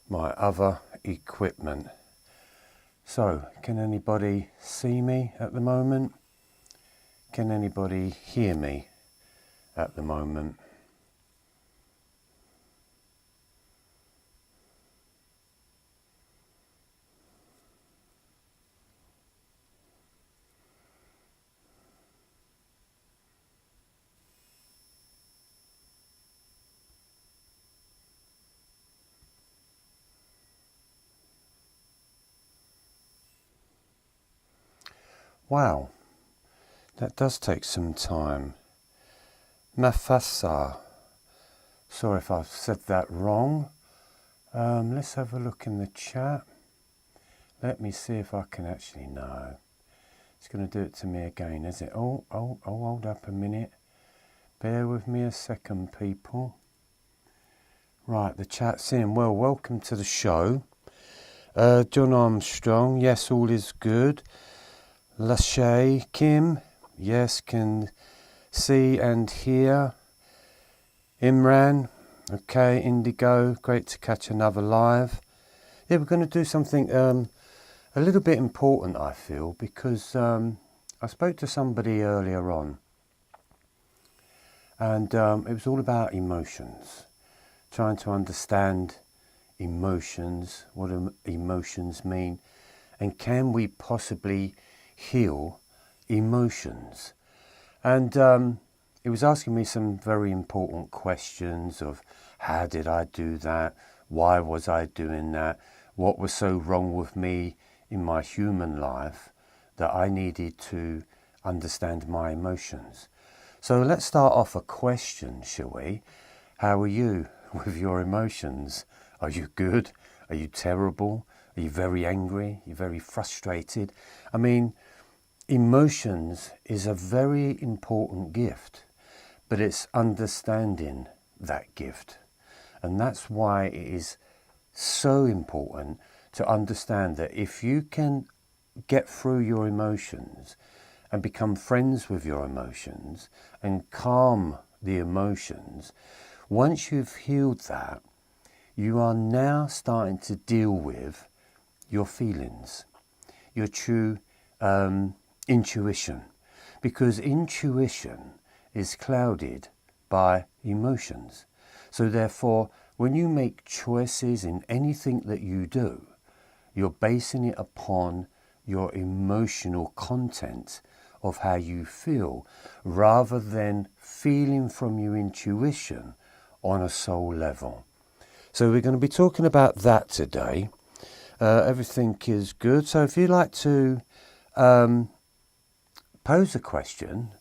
my other equipment. So, can anybody see me at the moment? Can anybody hear me at the moment? Wow, that does take some time. Mafasa. Sorry if I've said that wrong. Let's have a look in the chat. Let me see if I can actually know. It's going to do it to me again, is it? Oh, hold up a minute. Bear with me a second, people. Right, the chat's in. Well, welcome to the show. John Armstrong, yes, all is good. Lachey, Kim, yes, can see and hear. Imran, okay, Indigo, great to catch another live. Yeah, we're going to do something a little bit important, I feel, because I spoke to somebody earlier on, and it was all about emotions, trying to understand emotions, what emotions mean, and can we possibly heal emotions. And it was asking me some very important questions of how did I do that, why was I doing that, what was so wrong with me in my human life that I needed to understand my emotions. So let's start off a question, shall we? How are you with your emotions? Are you good? Are you terrible? Are you very angry? Are you very frustrated? I mean, emotions is a very important gift, but it's understanding that gift. And that's why it is so important to understand that if you can get through your emotions and become friends with your emotions and calm the emotions, once you've healed that, you are now starting to deal with your feelings, your true intuition, because intuition is clouded by emotions. So therefore, when you make choices in anything that you do, you're basing it upon your emotional content of how you feel, rather than feeling from your intuition on a soul level. So we're going to be talking about that today. Everything is good. So if you'd like to pose a question,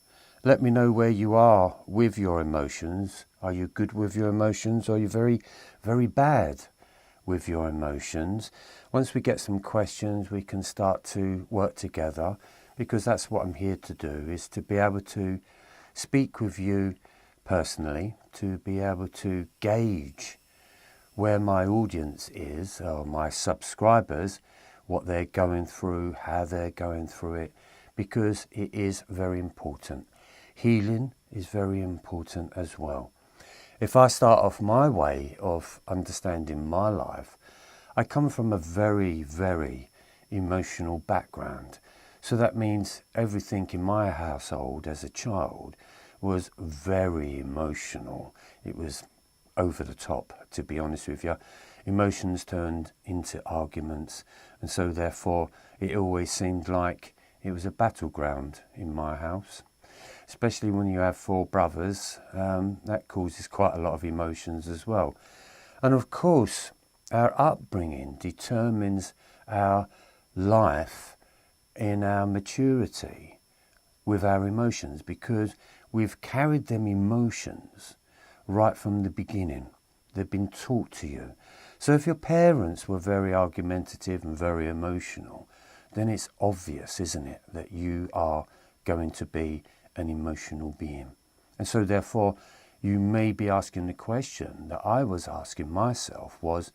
let me know where you are with your emotions. Are you good with your emotions? Or are you very, very bad with your emotions? Once we get some questions, we can start to work together, because that's what I'm here to do, is to be able to speak with you personally, to be able to gauge where my audience is, or my subscribers, what they're going through, how they're going through it, because it is very important. Healing is very important as well. If I start off my way of understanding my life, I come from a very, very emotional background. So that means everything in my household as a child was very emotional. It was over the top, to be honest with you. Emotions turned into arguments, and so therefore it always seemed like it was a battleground in my house. Especially when you have 4 brothers, that causes quite a lot of emotions as well. And of course, our upbringing determines our life in our maturity with our emotions, because we've carried them emotions right from the beginning. They've been taught to you. So if your parents were very argumentative and very emotional, then it's obvious, isn't it, that you are going to be an emotional being. And so therefore, you may be asking the question that I was asking myself was,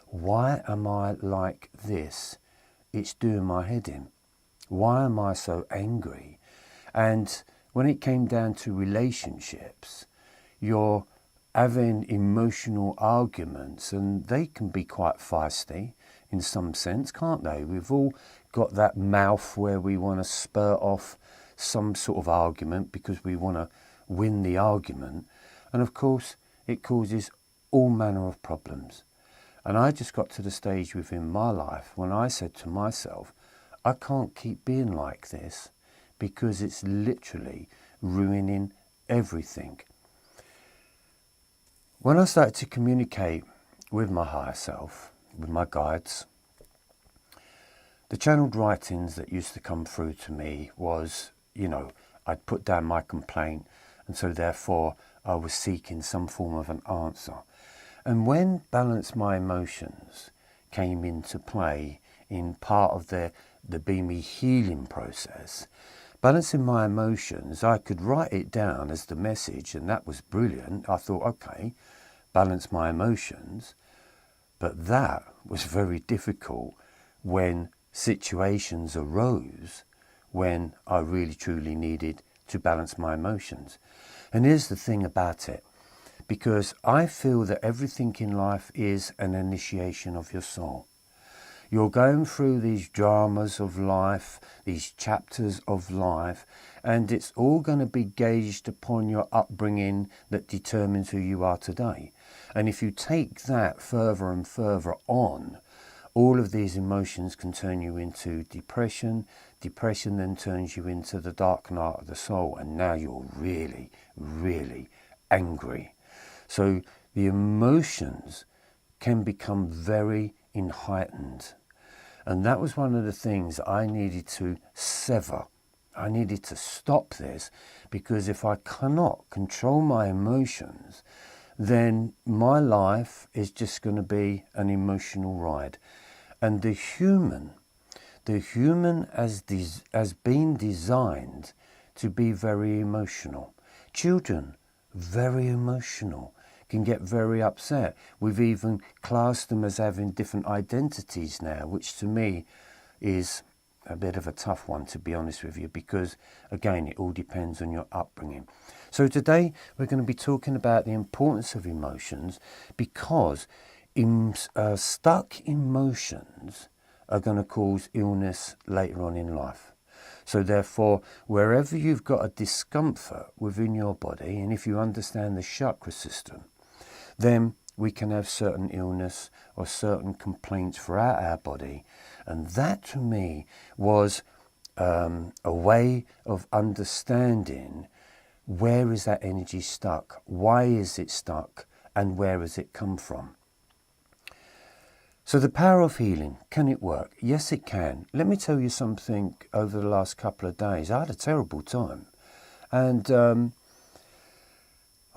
why am I like this? It's doing my head in. Why am I so angry? And when it came down to relationships, your having emotional arguments, and they can be quite feisty in some sense, can't they? We've all got that mouth where we want to spurt off some sort of argument because we want to win the argument, and of course it causes all manner of problems. And I just got to the stage within my life when I said to myself, I can't keep being like this because it's literally ruining everything. When I started to communicate with my higher self, with my guides, the channeled writings that used to come through to me was, I'd put down my complaint, and so therefore I was seeking some form of an answer. And when Balance My Emotions came into play in part of the Be Me healing process, balancing my emotions, I could write it down as the message, and that was brilliant. I thought, okay, balance my emotions. But that was very difficult when situations arose when I really truly needed to balance my emotions. And here's the thing about it, because I feel that everything in life is an initiation of your soul. You're going through these dramas of life, these chapters of life, and it's all going to be gauged upon your upbringing that determines who you are today. And if you take that further and further on, all of these emotions can turn you into depression. Depression then turns you into the dark night of the soul, and now you're really, really angry. So the emotions can become very heightened. And that was one of the things I needed to sever. I needed to stop this, because if I cannot control my emotions, then my life is just going to be an emotional ride. And the human has been designed to be very emotional. Children, very emotional, can get very upset. We've even classed them as having different identities now, which to me is a bit of a tough one, to be honest with you, because again, it all depends on your upbringing. So today we're going to be talking about the importance of emotions, because stuck emotions are going to cause illness later on in life. So therefore, wherever you've got a discomfort within your body, and if you understand the chakra system, then we can have certain illness or certain complaints throughout our body. And that to me was a way of understanding, where is that energy stuck? Why is it stuck? And where has it come from? So the power of healing, can it work? Yes, it can. Let me tell you something. Over the last couple of days, I had a terrible time. And I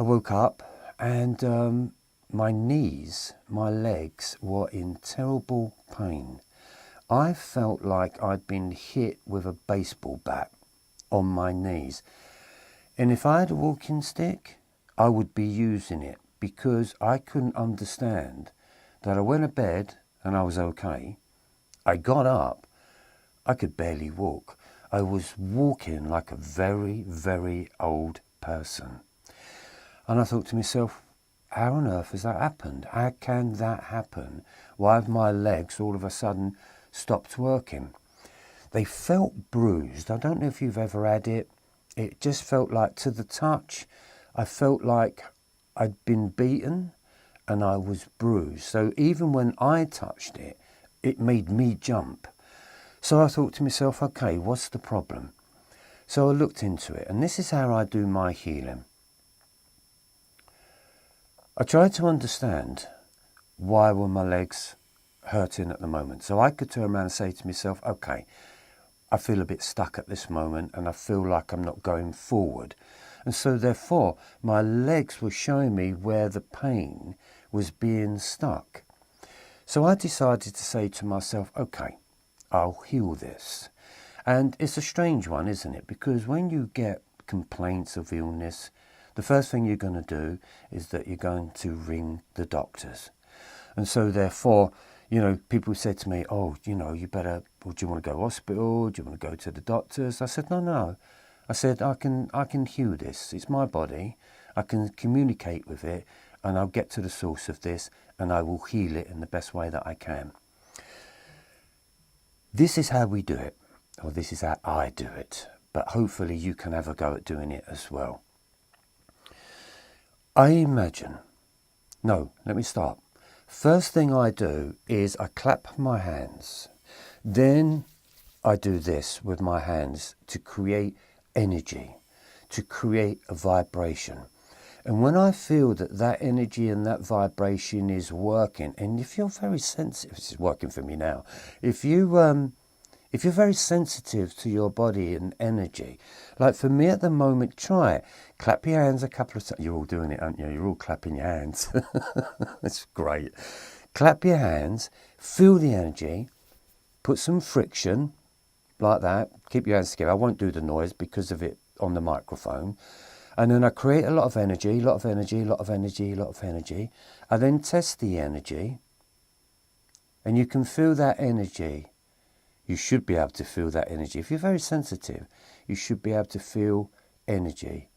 woke up and my knees, my legs were in terrible pain. I felt like I'd been hit with a baseball bat on my knees. And if I had a walking stick, I would be using it, because I couldn't understand that I went to bed and I was okay. I got up, I could barely walk. I was walking like a very, very old person. And I thought to myself, how on earth has that happened? How can that happen? Why have my legs all of a sudden stopped working? They felt bruised. I don't know if you've ever had it. It just felt like, to the touch, I felt like I'd been beaten and I was bruised. So even when I touched it, it made me jump. So I thought to myself, okay, what's the problem? So I looked into it, and this is how I do my healing. I tried to understand, why were my legs hurting at the moment? So I could turn around and say to myself, okay, I feel a bit stuck at this moment and I feel like I'm not going forward. And so therefore, my legs were showing me where the pain was being stuck. So I decided to say to myself, okay, I'll heal this. And it's a strange one, isn't it? Because when you get complaints of illness, the first thing you're going to do is that you're going to ring the doctors. And so therefore, people said to me, oh, you better, well, do you want to go to hospital? Do you want to go to the doctors? I said, no. I said, I can heal this. It's my body. I can communicate with it, and I'll get to the source of this, and I will heal it in the best way that I can. This is how we do it, or this is how I do it, but hopefully you can have a go at doing it as well. I imagine, no, let me start. First thing I do is I clap my hands. Then I do this with my hands to create energy, to create a vibration. And when I feel that that energy and that vibration is working, and if you're very sensitive, this is working for me now, if you're very sensitive to your body and energy, like for me at the moment, try it. Clap your hands a couple of times. You're all doing it, aren't you? You're all clapping your hands. That's great. Clap your hands, feel the energy, put some friction, like that. Keep your hands together. I won't do the noise because of it on the microphone. And then I create a lot of energy, lot of energy, lot of energy, lot of energy. I then test the energy, and you can feel that energy. You should be able to feel that energy. If you're very sensitive, you should be able to feel energy.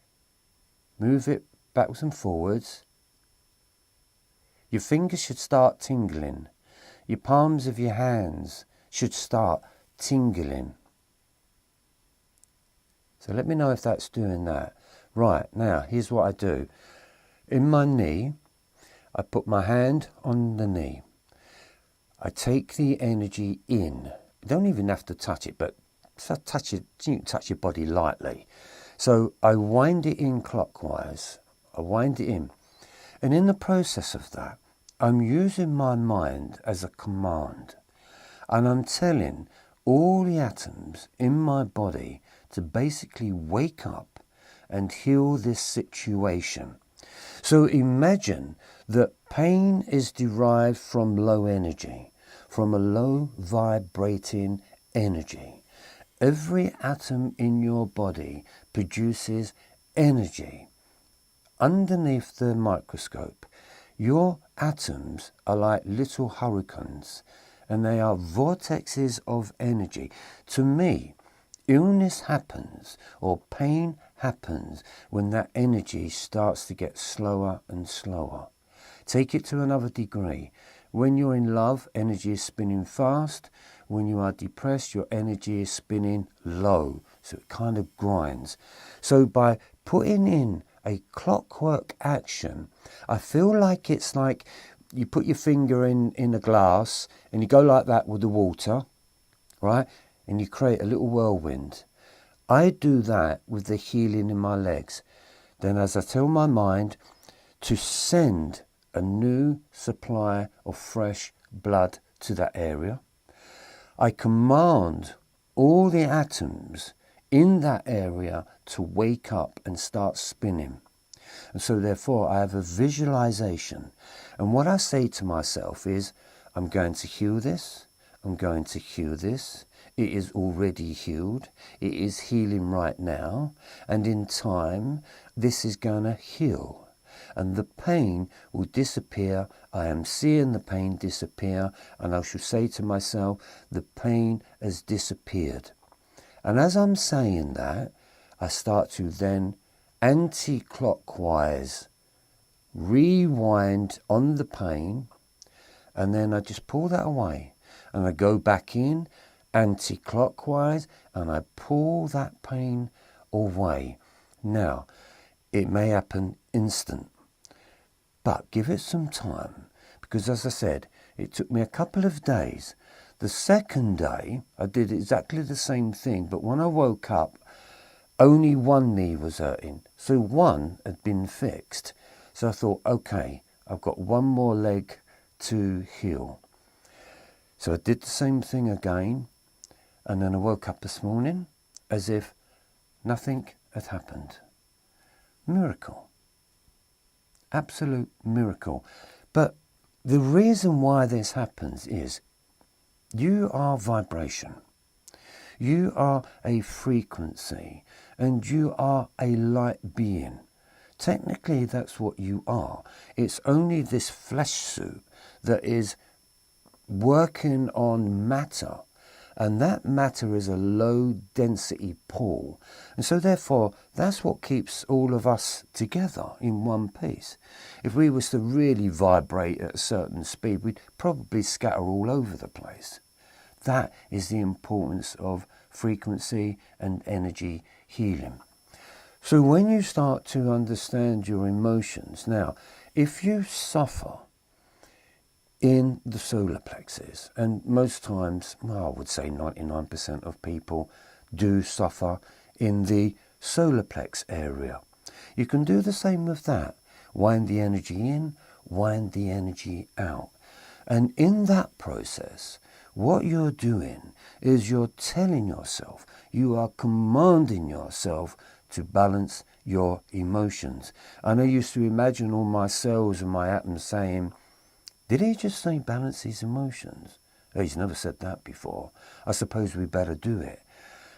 Move it backwards and forwards. Your fingers should start tingling. Your palms of your hands should start tingling. So let me know if that's doing that. Right, now, here's what I do. In my knee, I put my hand on the knee. I take the energy in. You don't even have to touch it, but touch it, you can touch your body lightly. So I wind it in clockwise. I wind it in. And in the process of that, I'm using my mind as a command. And I'm telling all the atoms in my body to basically wake up and heal this situation. So imagine that pain is derived from low energy, from a low vibrating energy. Every atom in your body produces energy. Underneath the microscope, your atoms are like little hurricanes, and they are vortexes of energy. To me, illness happens or pain happens when that energy starts to get slower and slower. Take it to another degree. When you're in love, energy is spinning fast. When you are depressed, your energy is spinning low. So it kind of grinds. So by putting in a clockwork action, I feel like it's like you put your finger in a glass and you go like that with the water, right? And you create a little whirlwind. I do that with the healing in my legs. Then as I tell my mind to send a new supply of fresh blood to that area, I command all the atoms in that area to wake up and start spinning. And so therefore I have a visualization. And what I say to myself is, I'm going to heal this. I'm going to heal this. It is already healed. It is healing right now. And in time, this is going to heal. And the pain will disappear. I am seeing the pain disappear. And I shall say to myself, the pain has disappeared. And as I'm saying that, I start to then anti-clockwise rewind on the pain. And then I just pull that away. And I go back in anti-clockwise and I pull that pain away. Now, it may happen instant, but give it some time, because as I said, it took me a couple of days. The second day, I did exactly the same thing, but when I woke up, only one knee was hurting. So one had been fixed. So I thought, okay, I've got one more leg to heal. So I did the same thing again, and then I woke up this morning as if nothing had happened. Miracle. Absolute miracle. But the reason why this happens is you are vibration. You are a frequency, and you are a light being. Technically, that's what you are. It's only this flesh suit that is working on matter, And that matter is a low density pool. And so therefore, that's what keeps all of us together in one piece. If we was to really vibrate at a certain speed, we'd probably scatter all over the place. That is the importance of frequency and energy healing. So when you start to understand your emotions, now, if you suffer in the solar plexus, and most times, well, I would say 99% of people do suffer in the solar plex area. You can do the same with that. Wind the energy in, wind the energy out. And in that process, what you're doing is you're telling yourself, you are commanding yourself to balance your emotions. And I used to imagine all my cells and my atoms saying, did he just say balance his emotions? Oh, he's never said that before. I suppose we better do it.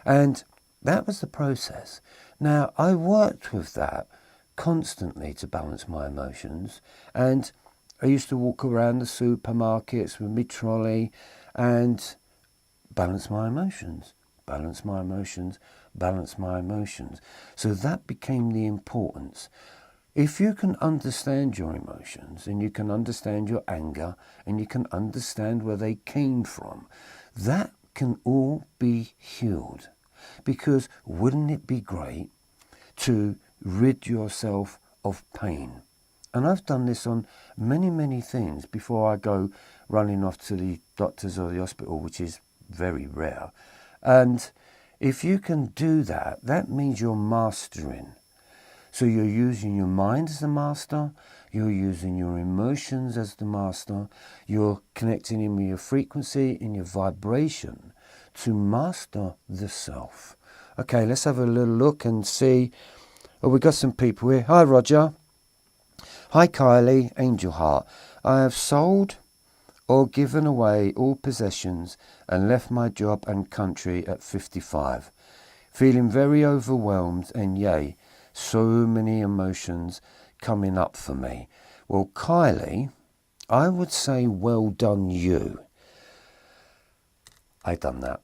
And that was the process. Now, I worked with that constantly to balance my emotions. And I used to walk around the supermarkets with my trolley and balance my emotions, balance my emotions, balance my emotions. So that became the importance. If you can understand your emotions and you can understand your anger and you can understand where they came from, that can all be healed. Because wouldn't it be great to rid yourself of pain? And I've done this on many, many things before I go running off to the doctors or the hospital, which is very rare. And if you can do that, that means you're mastering. So you're using your mind as the master, you're using your emotions as the master, you're connecting in with your frequency and your vibration to master the self. Okay, let's have a little look and see. Oh, we've got some people here. Hi, Roger. Hi, Kylie, Angel Heart. I have sold or given away all possessions and left my job and country at 55. Feeling very overwhelmed and yay, so many emotions coming up for me. Well, Kylie, I would say well done you. I've done that.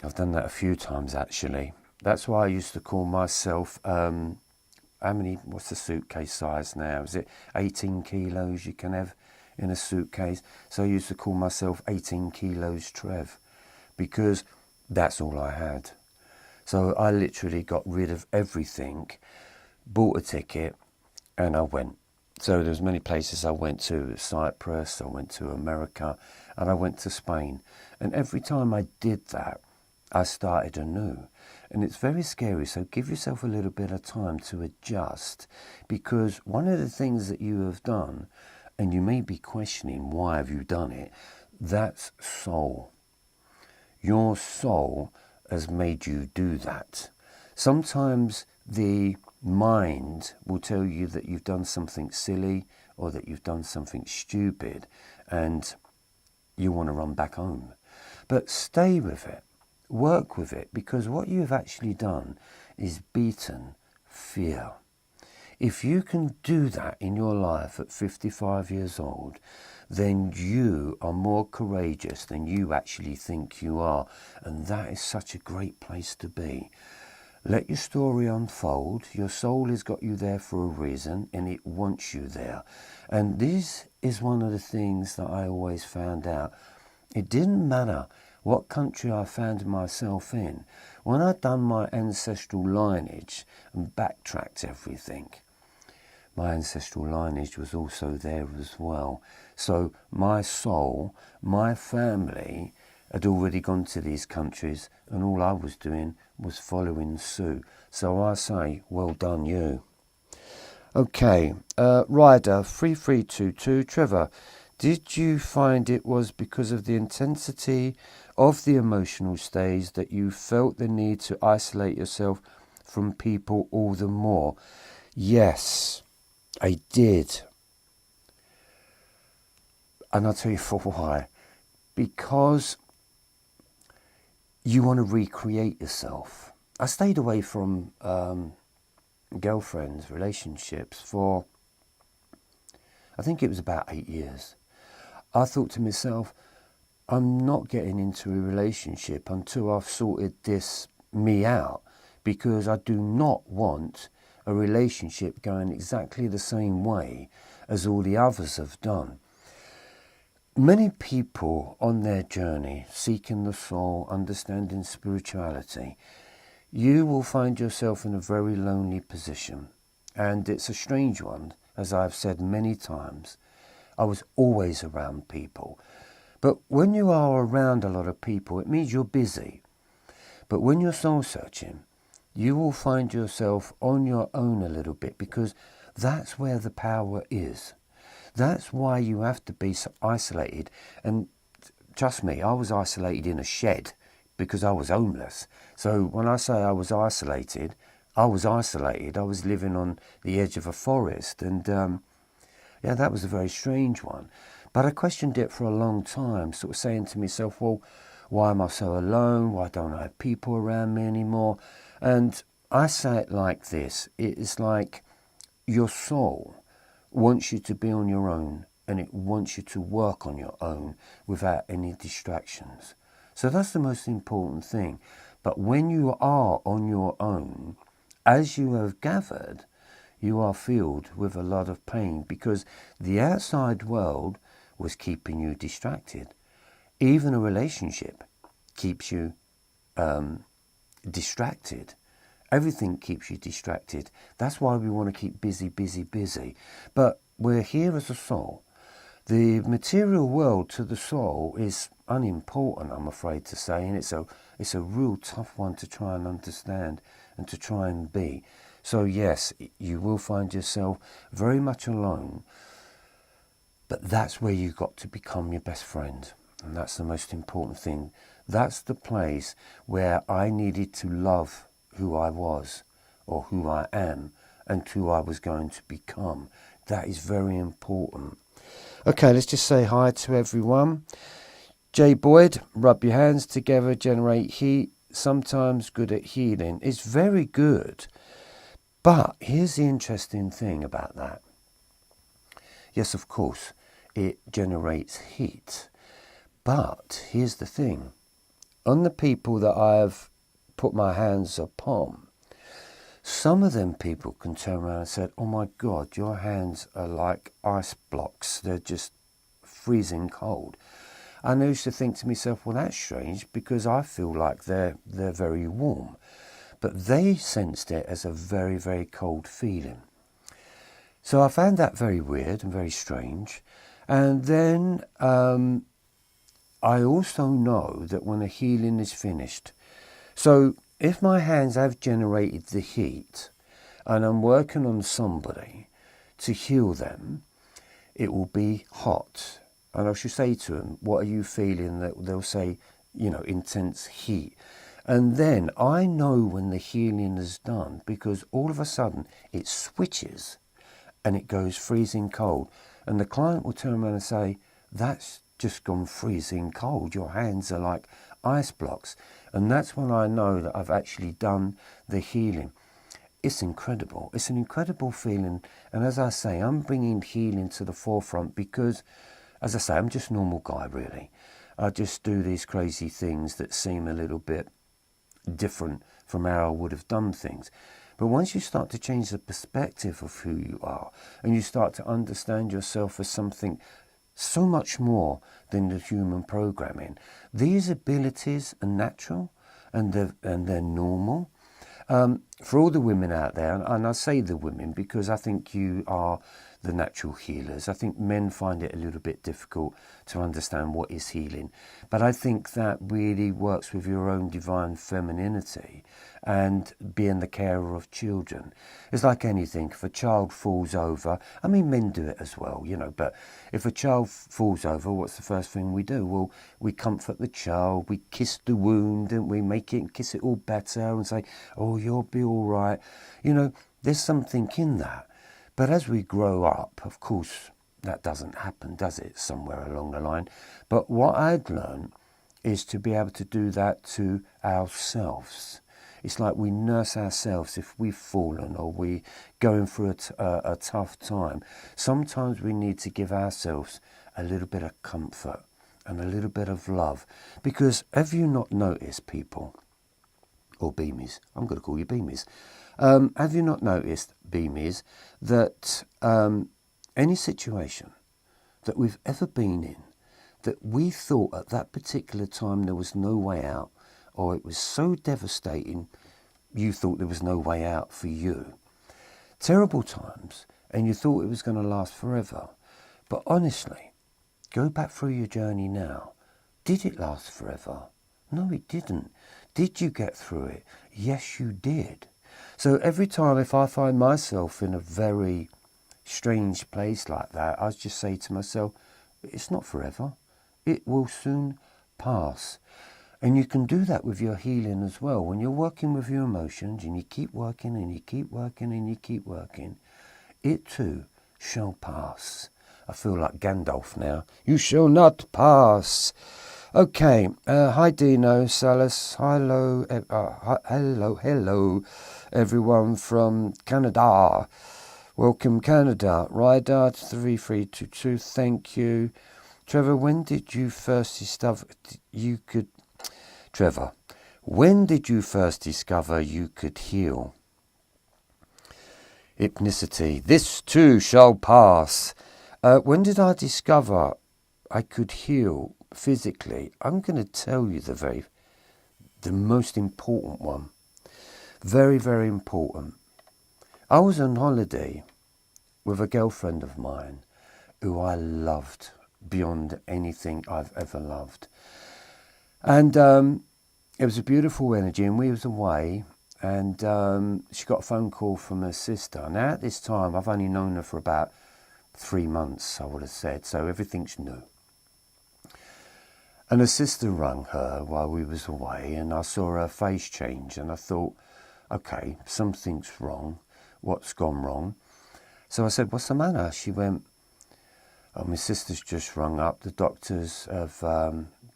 I've done that a few times actually. That's why I used to call myself, what's the suitcase size now? Is it 18 kilos you can have in a suitcase? So I used to call myself 18 kilos Trev because that's all I had. So I literally got rid of everything, bought a ticket, and I went. So there's many places I went to, Cyprus, I went to America, and I went to Spain. And every time I did that, I started anew. And it's very scary, so give yourself a little bit of time to adjust, because one of the things that you have done, and you may be questioning why have you done it, that's soul. Your soul has made you do that. Sometimes the mind will tell you that you've done something silly or that you've done something stupid and you want to run back home. But stay with it, work with it, because what you've actually done is beaten fear. If you can do that in your life at 55 years old, then you are more courageous than you actually think you are. And that is such a great place to be. Let your story unfold. Your soul has got you there for a reason and it wants you there. And this is one of the things that I always found out. It didn't matter what country I found myself in. When I'd done my ancestral lineage and backtracked everything, my ancestral lineage was also there as well. So my soul, my family had already gone to these countries and all I was doing was following suit. So I say, well done you. Okay, Ryder 3322, Trevor, did you find it was because of the intensity of the emotional stage that you felt the need to isolate yourself from people all the more? Yes, I did. And I'll tell you for why. Because you want to recreate yourself. I stayed away from girlfriends, relationships for, I think it was about 8 years. I thought to myself, I'm not getting into a relationship until I've sorted this me out, because I do not want a relationship going exactly the same way as all the others have done. Many people on their journey, seeking the soul, understanding spirituality, you will find yourself in a very lonely position. And it's a strange one, as I've said many times. I was always around people. But when you are around a lot of people, it means you're busy. But when you're soul searching, you will find yourself on your own a little bit, because that's where the power is. That's why you have to be so isolated. And trust me, I was isolated in a shed because I was homeless. So when I say I was isolated, I was isolated. I was living on the edge of a forest. And yeah, that was a very strange one. But I questioned it for a long time, sort of saying to myself, well, why am I so alone? Why don't I have people around me anymore? And I say it like this. It is like your soul wants you to be on your own, and it wants you to work on your own without any distractions. So that's the most important thing. But when you are on your own, as you have gathered, you are filled with a lot of pain, because the outside world was keeping you distracted. Even a relationship keeps you distracted. Everything keeps you distracted. That's why we want to keep busy, busy, busy. But we're here as a soul. The material world to the soul is unimportant, I'm afraid to say, and it's a real tough one to try and understand and to try and be. So yes, you will find yourself very much alone, but that's where you've got to become your best friend. And that's the most important thing. That's the place where I needed to love who I was, or who I am, and who I was going to become. That is very important. Okay, let's just say hi to everyone. J. Boyd, rub your hands together, generate heat. Sometimes good at healing. It's very good. But here's the interesting thing about that. Yes, of course, it generates heat. But here's the thing. On the people that I have put my hands upon, some of them people can turn around and say, oh my God, your hands are like ice blocks. They're just freezing cold. And I used to think to myself, well, that's strange, because I feel like they're very warm. But they sensed it as a very, very cold feeling. So I found that very weird and very strange. And then I also know that when a healing is finished, so if my hands have generated the heat and I'm working on somebody to heal them, it will be hot. And I should say to them, what are you feeling? They'll say, intense heat. And then I know when the healing is done, because all of a sudden it switches and it goes freezing cold. And the client will turn around and say, that's just gone freezing cold. Your hands are like ice blocks. And that's when I know that I've actually done the healing. It's incredible. It's an incredible feeling. And as I say, I'm bringing healing to the forefront because, as I say, I'm just a normal guy, really. I just do these crazy things that seem a little bit different from how I would have done things. But once you start to change the perspective of who you are, and you start to understand yourself as something so much more than the human programming, these abilities are natural and they're normal. For all the women out there, and I say the women because I think you are the natural healers. I think men find it a little bit difficult to understand what is healing. But I think that really works with your own divine femininity and being the carer of children. It's like anything. If a child falls over, I mean, men do it as well, but if a child falls over, what's the first thing we do? Well, we comfort the child, we kiss the wound, and we kiss it all better and say, oh, you'll be all right. There's something in that. But as we grow up, of course, that doesn't happen, does it, somewhere along the line? But what I'd learned is to be able to do that to ourselves. It's like we nurse ourselves if we've fallen or we're going through a tough time. Sometimes we need to give ourselves a little bit of comfort and a little bit of love. Because have you not noticed, people, or beamies, I'm going to call you beamies, have you not noticed, beamies, that any situation that we've ever been in, that we thought at that particular time there was no way out, or it was so devastating, you thought there was no way out for you. Terrible times, and you thought it was going to last forever. But honestly, go back through your journey now. Did it last forever? No, it didn't. Did you get through it? Yes, you did. So every time if I find myself in a very strange place like that, I just say to myself, it's not forever. It will soon pass. And you can do that with your healing as well. When you're working with your emotions and you keep working and you keep working and you keep working, it too shall pass. I feel like Gandalf now. You shall not pass. Okay. Hi, Dino Salis. Hello, hello, everyone from Canada. Welcome, Canada. Ryder 3322. Thank you. Trevor, when did you first discover you could... Trevor, when did you first discover you could heal? Hypnicity. This too shall pass. When did I discover I could heal physically? I'm going to tell you the most important one. Very, very important. I was on holiday with a girlfriend of mine who I loved beyond anything I've ever loved. And it was a beautiful energy, and we was away, and she got a phone call from her sister. Now, at this time, I've only known her for about 3 months, I would have said, so everything's new. And her sister rang her while we was away, and I saw her face change, and I thought, okay, something's wrong. What's gone wrong? So I said, what's the matter? She went, oh, my sister's just rung up. The doctors have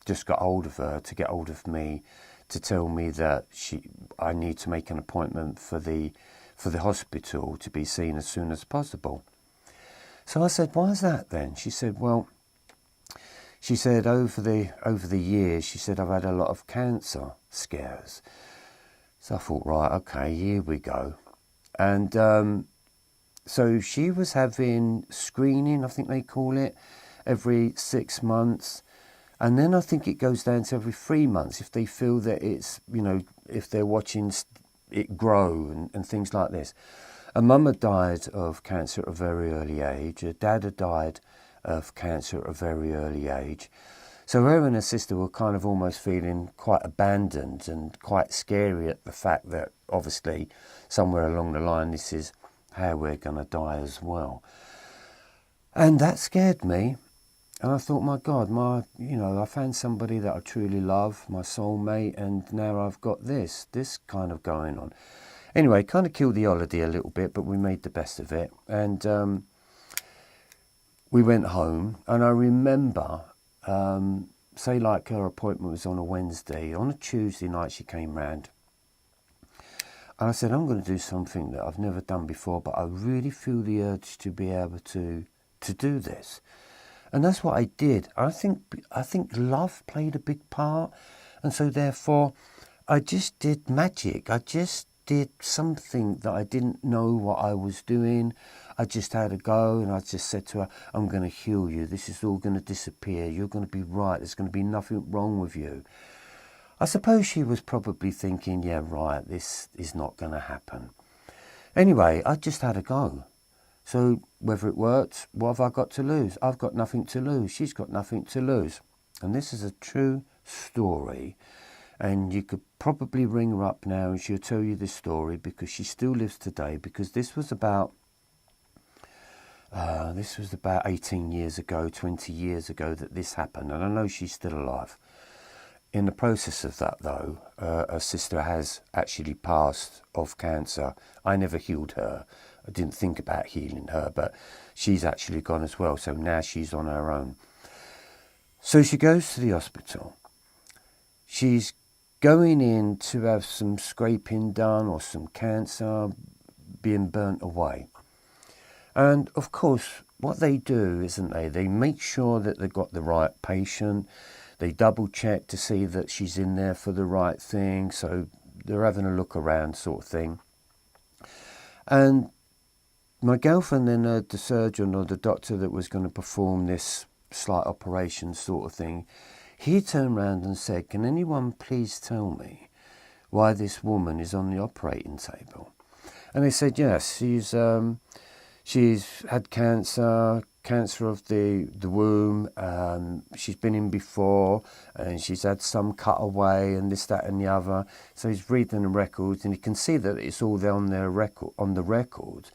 just got hold of her to get hold of me to tell me that I need to make an appointment for the hospital to be seen as soon as possible. So I said, why is that then? She said, well, she said over the years, she said, I've had a lot of cancer scares. So I thought, right, okay, here we go. And so she was having screening, I think they call it, every 6 months. And then I think it goes down to every 3 months if they feel that it's, if they're watching it grow and things like this. Her mum had died of cancer at a very early age. Her dad had died of cancer at a very early age. So her and her sister were kind of almost feeling quite abandoned and quite scary at the fact that obviously somewhere along the line this is how we're going to die as well. And that scared me. And I thought, my God, I found somebody that I truly love, my soulmate, and now I've got this kind of going on. Anyway, kind of killed the holiday a little bit, but we made the best of it. And we went home, and I remember, say like her appointment was on a Wednesday, on a Tuesday night she came round. And I said, I'm going to do something that I've never done before, but I really feel the urge to be able to do this. And that's what I did. I think love played a big part. And so therefore, I just did magic. I just did something that I didn't know what I was doing. I just had a go, and I just said to her, I'm going to heal you. This is all going to disappear. You're going to be right. There's going to be nothing wrong with you. I suppose she was probably thinking, yeah, right, this is not going to happen. Anyway, I just had a go. So whether it worked, what have I got to lose? I've got nothing to lose. She's got nothing to lose. And this is a true story. And you could probably ring her up now and she'll tell you this story because she still lives today. Because this was about 18 years ago, 20 years ago that this happened. And I know she's still alive. In the process of that, though, her sister has actually passed of cancer. I never healed her. I didn't think about healing her, but she's actually gone as well. So now she's on her own. So she goes to the hospital. She's going in to have some scraping done or some cancer being burnt away. And of course, what they do, isn't they make sure that they've got the right patient. They double check to see that she's in there for the right thing. So they're having a look around sort of thing. And my girlfriend then heard the surgeon or the doctor that was going to perform this slight operation sort of thing. He turned around and said, "Can anyone please tell me why this woman is on the operating table?" And they said, yes, she's had cancer of the womb. She's been in before, and she's had some cut away, and this, that, and the other. So he's reading the records, and he can see that it's all there on the records.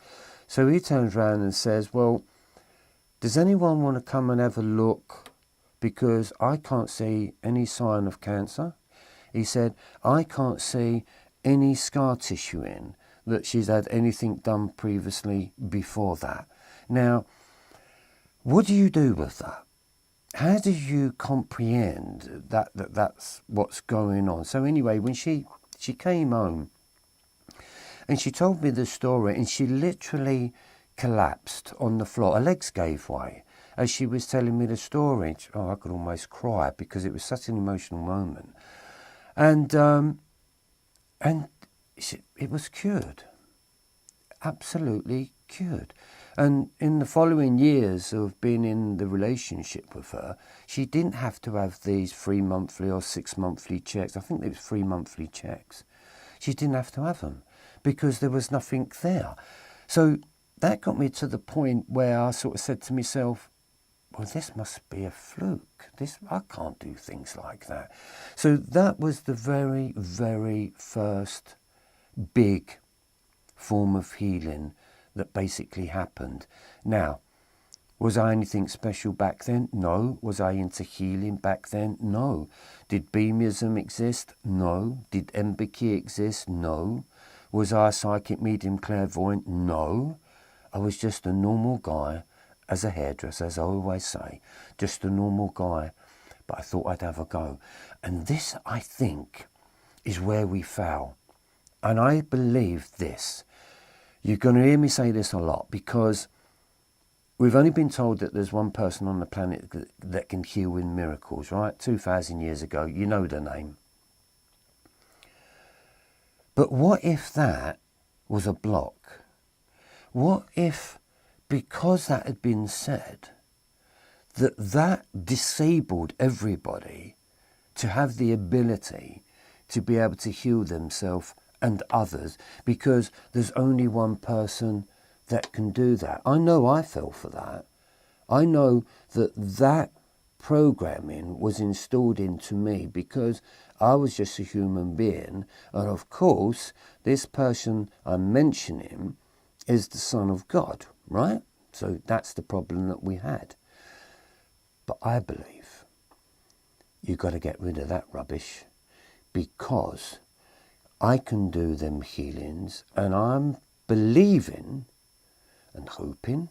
So he turns around and says, "Well, does anyone want to come and have a look? Because I can't see any sign of cancer." He said, "I can't see any scar tissue in that she's had anything done previously before that." Now, what do you do with that? How do you comprehend that's what's going on? So anyway, when she came home and she told me the story, and she literally collapsed on the floor. Her legs gave way as she was telling me the story. Oh, I could almost cry because it was such an emotional moment. And it was cured, absolutely cured. And in the following years of being in the relationship with her, she didn't have to have these 3 monthly or 6 monthly checks. I think it was 3 monthly checks. She didn't have to have them because there was nothing there. So that got me to the point where I sort of said to myself, well, this must be a fluke. I can't do things like that. So that was the very, very first big form of healing that basically happened. Now, was I anything special back then? No. Was I into healing back then? No. Did Beamism exist? No. Did Empathy exist? No. Was I a psychic medium clairvoyant? No. I was just a normal guy. As a hairdresser, as I always say, just a normal guy, but I thought I'd have a go. And this, I think, is where we fail. And I believe this. You're going to hear me say this a lot, because we've only been told that there's one person on the planet that can heal with miracles, right? 2,000 years ago, you know the name. But what if that was a block? What if, because that had been said, that disabled everybody to have the ability to be able to heal themselves and others, because there's only one person that can do that? I know I fell for that. I know that programming was installed into me because I was just a human being, and of course this person I'm mentioning is the Son of God, right? So that's the problem that we had. But I believe you've got to get rid of that rubbish, because I can do them healings, and I'm believing and hoping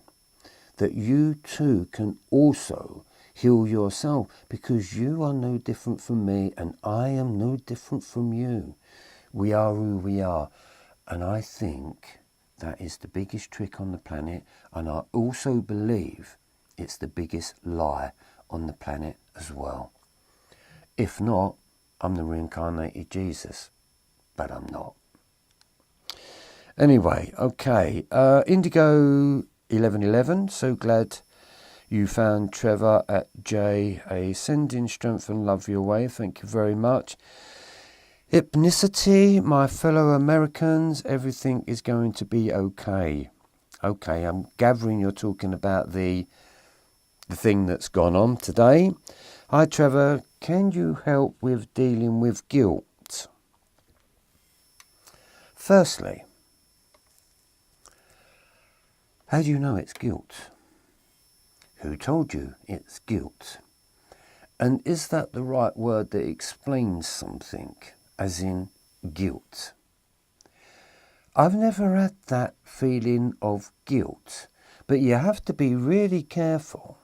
that you too can also heal yourself, because you are no different from me and I am no different from you. We are who we are. And I think that is the biggest trick on the planet, and I also believe it's the biggest lie on the planet as well. If not, I'm the reincarnated Jesus, but I'm not. Anyway, okay, Indigo 1111, so glad you found Trevor at JA. Sending strength and love your way, thank you very much. Hypnicity, my fellow Americans, everything is going to be okay. Okay, I'm gathering you're talking about the thing that's gone on today. Hi Trevor, can you help with dealing with guilt? Firstly, how do you know it's guilt? Who told you it's guilt? And is that the right word that explains something, as in guilt? I've never had that feeling of guilt, but you have to be really careful,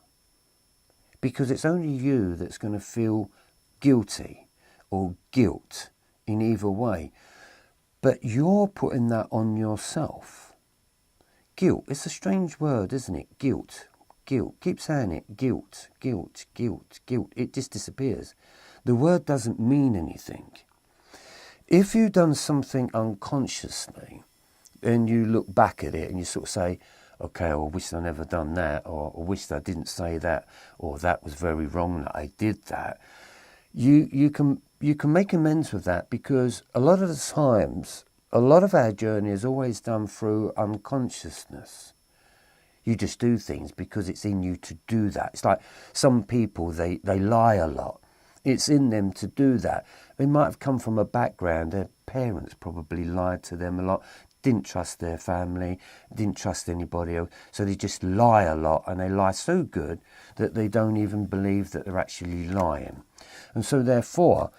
because it's only you that's going to feel guilty or guilt in either way. But you're putting that on yourself. Guilt, it's a strange word, isn't it? Guilt. guilt. Keep saying it. Guilt, guilt, guilt, guilt. It just disappears. The word doesn't mean anything. If you've done something unconsciously and you look back at it and you sort of say, okay, I wish I'd never done that, or I wish I didn't say that, or that was very wrong that I did that, you can make amends with that, because a lot of the times, a lot of our journey is always done through unconsciousness. You just do things because it's in you to do that. It's like some people, they lie a lot. It's in them to do that. They might have come from a background, their parents probably lied to them a lot, didn't trust their family, didn't trust anybody else, so they just lie a lot, and they lie so good that they don't even believe that they're actually lying. And so therefore,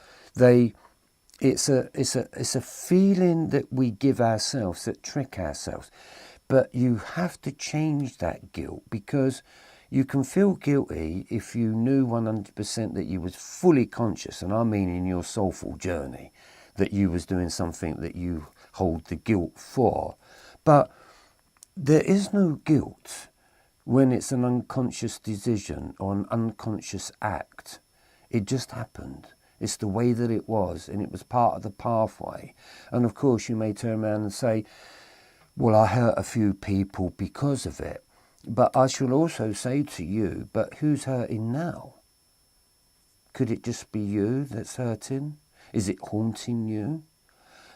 it's a feeling that we give ourselves, that trick ourselves. But you have to change that guilt, because you can feel guilty if you knew 100% that you was fully conscious, and I mean in your soulful journey, that you was doing something that you hold the guilt for. But there is no guilt when it's an unconscious decision or an unconscious act. It just happened. It's the way that it was, and it was part of the pathway. And of course you may turn around and say, well, I hurt a few people because of it. But I shall also say to you, but who's hurting now? Could it just be you that's hurting? Is it haunting you?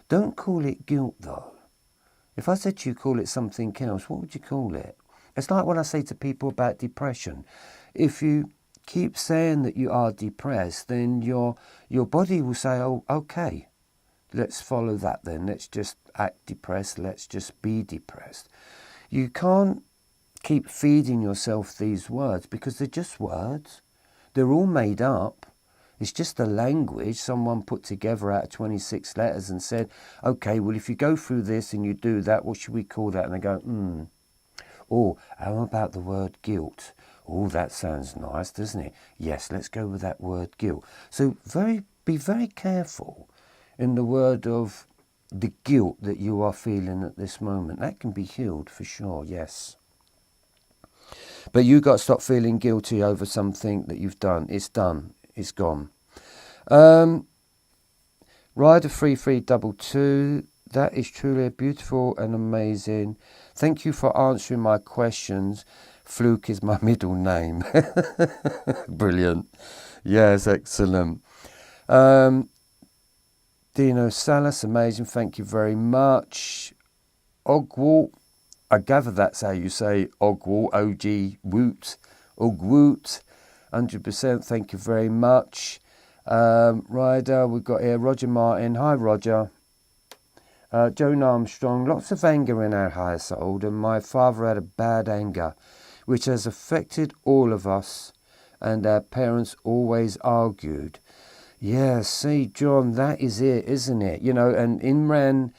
Don't call it guilt, though. If I said to you, call it something else, what would you call it? It's like when I say to people about depression. If you keep saying that you are depressed, then your body will say, oh, okay, let's follow that then. Let's just act depressed. Let's just be depressed. You can't keep feeding yourself these words, because they're just words. They're all made up. It's just a language someone put together out of 26 letters and said, okay, well, if you go through this and you do that, what should we call that? And they go, Oh, how about the word guilt? Oh, that sounds nice, doesn't it? Yes, let's go with that word guilt. So be very careful in the word of the guilt that you are feeling at this moment. That can be healed for sure, yes. But you got to stop feeling guilty over something that you've done. It's done. It's gone. Rider 3322, that is truly beautiful and amazing. Thank you for answering my questions. Fluke is my middle name. Brilliant. Yes, excellent. Dino Salis, amazing. Thank you very much. Ogwalt, I gather that's how you say Ogwalt, O-G-Woot, Ogwoot, 100%. Thank you very much. Ryder, we've got here Roger Martin. Hi, Roger. Joan Armstrong, lots of anger in our household, and my father had a bad anger, which has affected all of us, and our parents always argued. Yeah, see, John, that is it, isn't it? You know, and Imran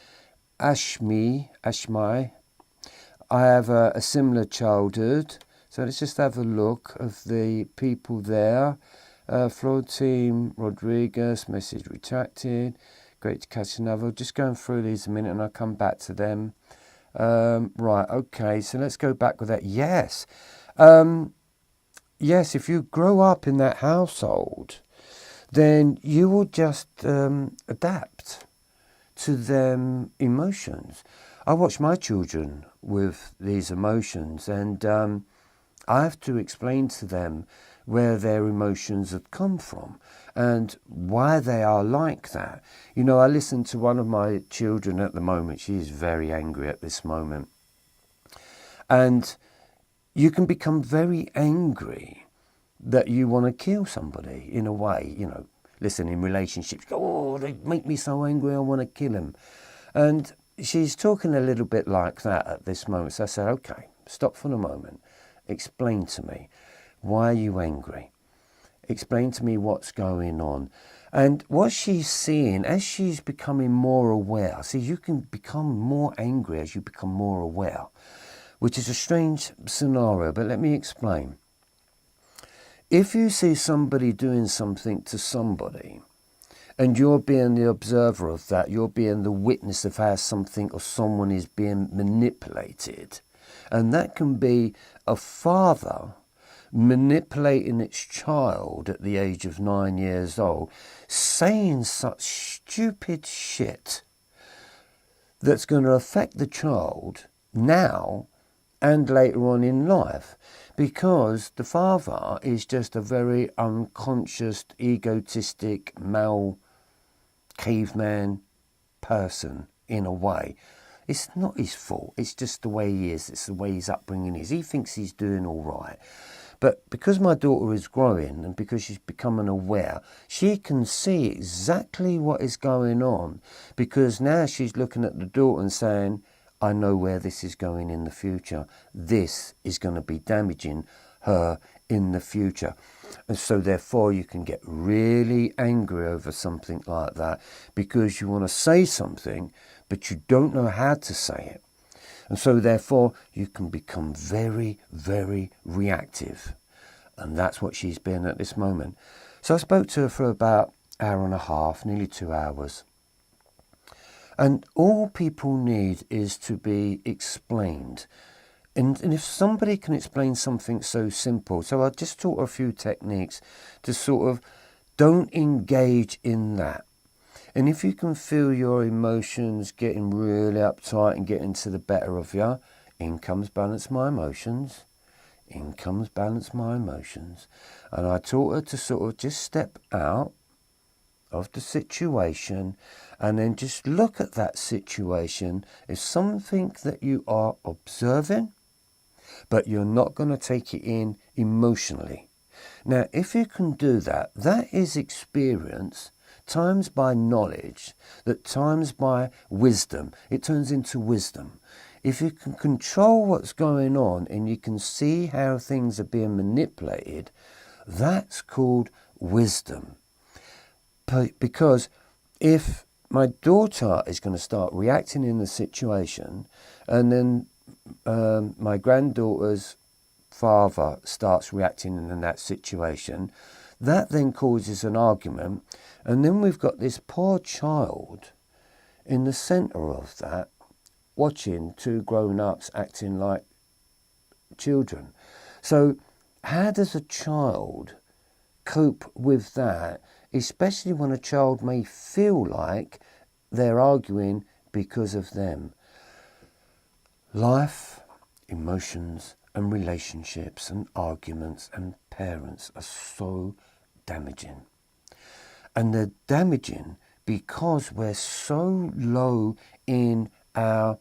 Ashmi, I have a similar childhood. So let's just have a look of the people there. Floor team, Rodriguez, message retracted. Great to catch another. Just going through these a minute and I'll come back to them. Right, okay, so let's go back with that. Yes. Yes, if you grow up in that household, then you will just adapt to them emotions. I watch my children with these emotions, and I have to explain to them where their emotions have come from and why they are like that. You know, I listen to one of my children at the moment. She is very angry at this moment. And you can become very angry that you want to kill somebody in a way, you know. Listen, in relationships, go, oh, they make me so angry, I want to kill him. And she's talking a little bit like that at this moment. So I said, okay, stop for a moment. Explain to me, why are you angry? Explain to me what's going on. And what she's seeing, as she's becoming more aware, see, you can become more angry as you become more aware, which is a strange scenario, but let me explain. If you see somebody doing something to somebody, and you're being the observer of that, you're being the witness of how something or someone is being manipulated, and that can be a father manipulating its child at the age of 9 years old, saying such stupid shit that's going to affect the child now and later on in life, because the father is just a very unconscious, egotistic, male caveman person in a way. It's not his fault, it's just the way he is, it's the way his upbringing is. He thinks he's doing all right. But because my daughter is growing and because she's becoming aware, she can see exactly what is going on, because now she's looking at the daughter and saying, I know where this is going in the future. This is going to be damaging her in the future. And so therefore you can get really angry over something like that, because you want to say something but you don't know how to say it. And so therefore you can become very, very reactive. And that's what she's been at this moment. So I spoke to her for about an hour and a half, nearly 2 hours. And all people need is to be explained. And if somebody can explain something so simple, so I just taught her a few techniques to sort of don't engage in that. And if you can feel your emotions getting really uptight and getting to the better of you, in comes balance my emotions. In comes balance my emotions. And I taught her to sort of just step out of the situation and then just look at that situation as something that you are observing, but you're not going to take it in emotionally. Now, if you can do that, that is experience times by knowledge, that times by wisdom. It turns into wisdom. If you can control what's going on and you can see how things are being manipulated, that's called wisdom. Because if my daughter is going to start reacting in the situation, and then my granddaughter's father starts reacting in that situation, that then causes an argument, and then we've got this poor child in the centre of that, watching two grown-ups acting like children. So how does a child cope with that, especially when a child may feel like they're arguing because of them? Life, emotions and relationships and arguments and parents are so damaging. And they're damaging because we're so low in our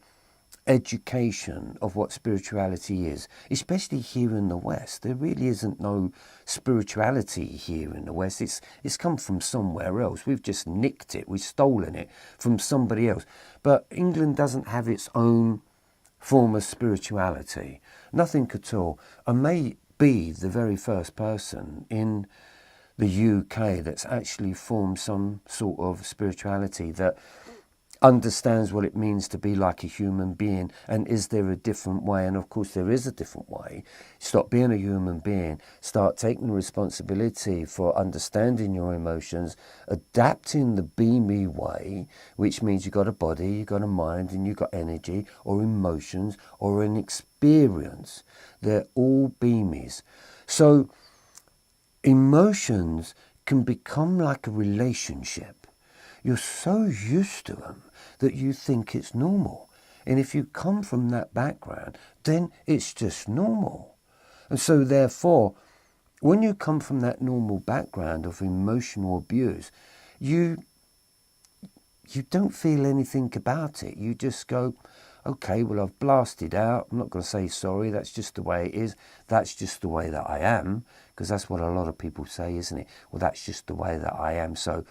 education of what spirituality is, especially here in the West. There really isn't no spirituality here in the West. It's come from somewhere else. We've just nicked it. We've stolen it from somebody else. But England doesn't have its own form of spirituality. Nothing at all. I may be the very first person in the UK that's actually formed some sort of spirituality that understands what it means to be like a human being, and is there a different way? And of course there is a different way. Stop being a human being, start taking responsibility for understanding your emotions, adapting the be me way, which means you've got a body, you've got a mind, and you've got energy or emotions or an experience. They're all be me's. So emotions can become like a relationship. You're so used to them that you think it's normal. And if you come from that background, then it's just normal. And so therefore, when you come from that normal background of emotional abuse, you don't feel anything about it. You just go, okay, well, I've blasted out. I'm not going to say sorry. That's just the way it is. That's just the way that I am. Because that's what a lot of people say, isn't it? Well, that's just the way that I am. So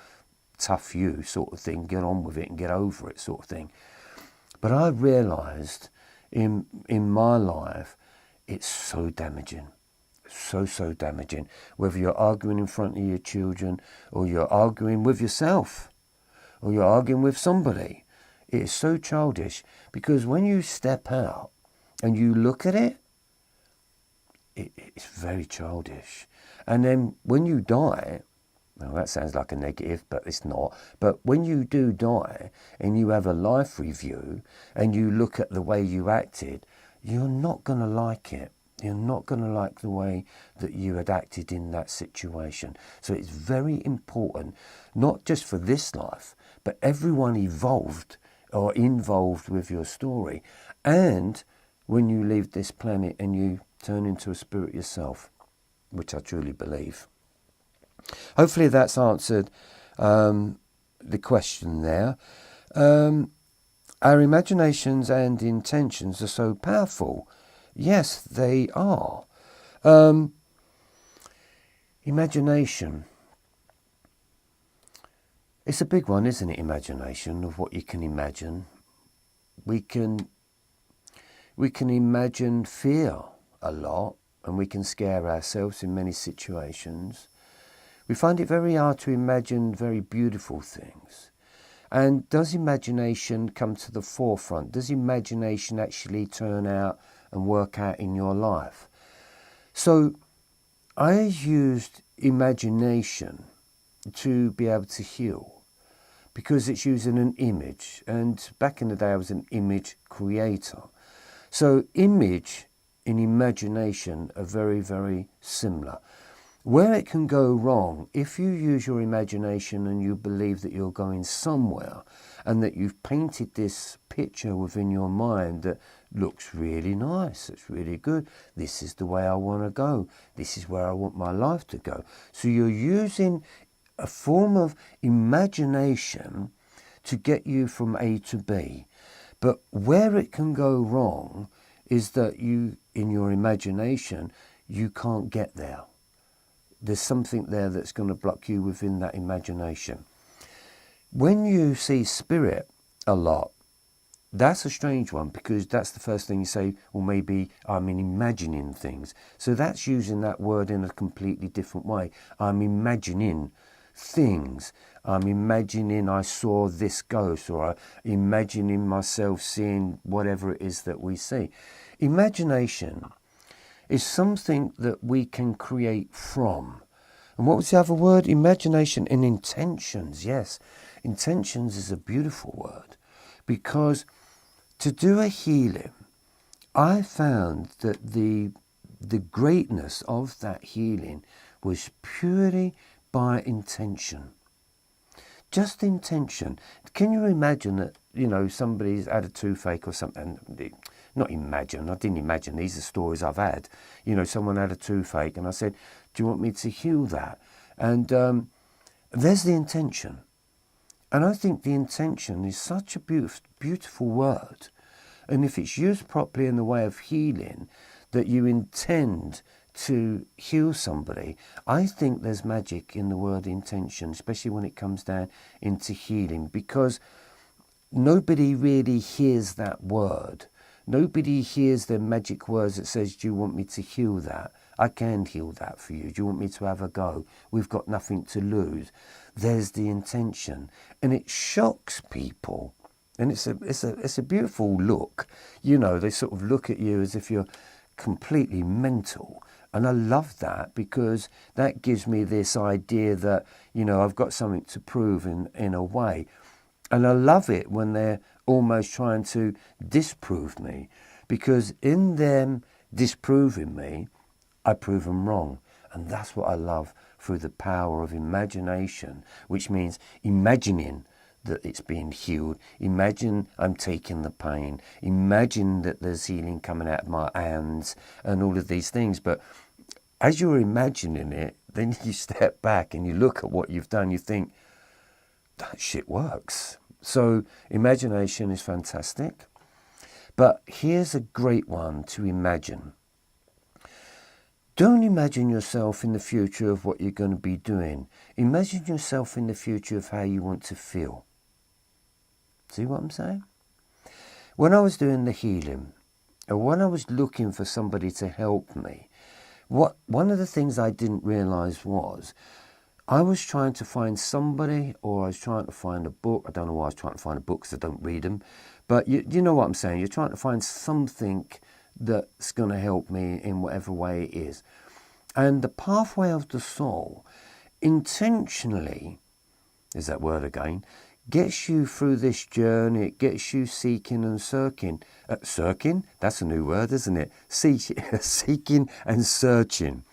tough you sort of thing, get on with it and get over it sort of thing. But I realised in my life, it's so damaging, so damaging, whether you're arguing in front of your children or you're arguing with yourself or you're arguing with somebody. It is so childish, because when you step out and you look at it, it's very childish. And then when you die, well, that sounds like a negative, but it's not. But when you do die and you have a life review and you look at the way you acted, you're not going to like it. You're not going to like the way that you had acted in that situation. So it's very important, not just for this life, but everyone evolved or involved with your story. And when you leave this planet and you turn into a spirit yourself, which I truly believe. Hopefully that's answered the question there. Our imaginations and intentions are so powerful. Yes, they are. Imagination. It's a big one, isn't it? Imagination, of what you can imagine. We can imagine fear a lot, and we can scare ourselves in many situations. We find it very hard to imagine very beautiful things. And does imagination come to the forefront? Does imagination actually turn out and work out in your life? So I used imagination to be able to heal, because it's using an image. And back in the day, I was an image creator. So image and imagination are very, very similar. Where it can go wrong, if you use your imagination and you believe that you're going somewhere and that you've painted this picture within your mind that looks really nice, it's really good, this is the way I want to go, this is where I want my life to go. So you're using a form of imagination to get you from A to B. But where it can go wrong is that you, in your imagination, you can't get there. There's something there that's going to block you within that imagination. When you see spirit a lot, that's a strange one, because that's the first thing you say, well, maybe I'm imagining things. So that's using that word in a completely different way. I'm imagining things. I'm imagining I saw this ghost, or I'm imagining myself seeing whatever it is that we see. Imagination is something that we can create from. And what was the other word? Imagination and intentions. Yes, intentions is a beautiful word, because to do a healing, I found that the greatness of that healing was purely by intention. Just intention. Can you imagine that, somebody's had a toothache or something? Not imagine, I didn't imagine, these are stories I've had. Someone had a toothache and I said, do you want me to heal that? And there's the intention. And I think the intention is such a beautiful word. And if it's used properly in the way of healing, that you intend to heal somebody, I think there's magic in the word intention, especially when it comes down into healing, because nobody really hears that word. Nobody hears the magic words that says, do you want me to heal that? I can heal that for you. Do you want me to have a go? We've got nothing to lose. There's the intention. And it shocks people. And it's a beautiful look. They sort of look at you as if you're completely mental. And I love that, because that gives me this idea that, I've got something to prove in a way. And I love it when they're almost trying to disprove me, because in them disproving me, I prove them wrong. And that's what I love through the power of imagination, which means imagining that it's being healed. Imagine I'm taking the pain. Imagine that there's healing coming out of my hands and all of these things. But as you're imagining it, then you step back and you look at what you've done. You think, that shit works. So imagination is fantastic. But here's a great one to imagine. Don't imagine yourself in the future of what you're going to be doing. Imagine yourself in the future of how you want to feel. See what I'm saying? When I was doing the healing, or when I was looking for somebody to help me, one of the things I didn't realise was I was trying to find somebody, or I was trying to find a book. I don't know why I was trying to find a book, because I don't read them. But you know what I'm saying. You're trying to find something that's going to help me in whatever way it is. And the pathway of the soul intentionally, is that word again, gets you through this journey. It gets you seeking and searching. Searching? That's a new word, isn't it? Seeking and searching.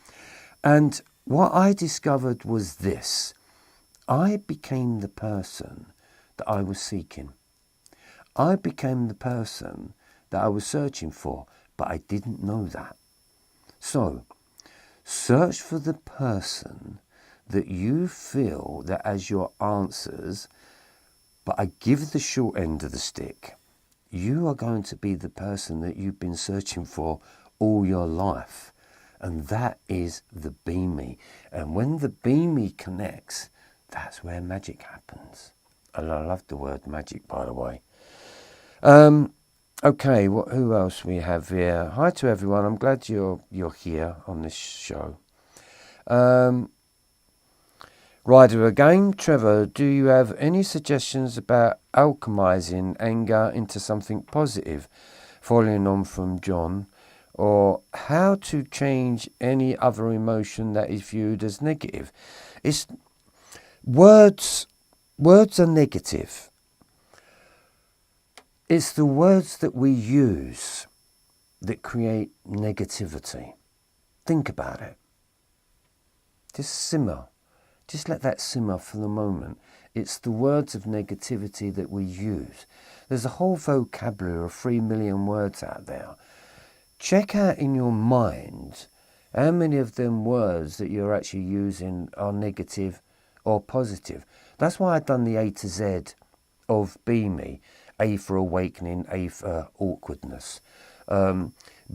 And what I discovered was this. I became the person that I was seeking. I became the person that I was searching for, but I didn't know that. So, search for the person that you feel that has your answers, but I give the short end of the stick. You are going to be the person that you've been searching for all your life. And that is the Be Me. And when the Be Me connects, that's where magic happens. And I love the word magic, by the way. Okay, who else we have here? Hi to everyone. I'm glad you're here on this show. Rider again, Trevor, do you have any suggestions about alchemizing anger into something positive, following on from John, or how to change any other emotion that is viewed as negative? It's words are negative. It's the words that we use that create negativity. Think about it. Just simmer. Just let that simmer for the moment. It's the words of negativity that we use. There's a whole vocabulary of 3 million words out there. Check out in your mind how many of them words that you're actually using are negative or positive. That's why I've done the A to Z of Be Me. A for awakening, A for awkwardness,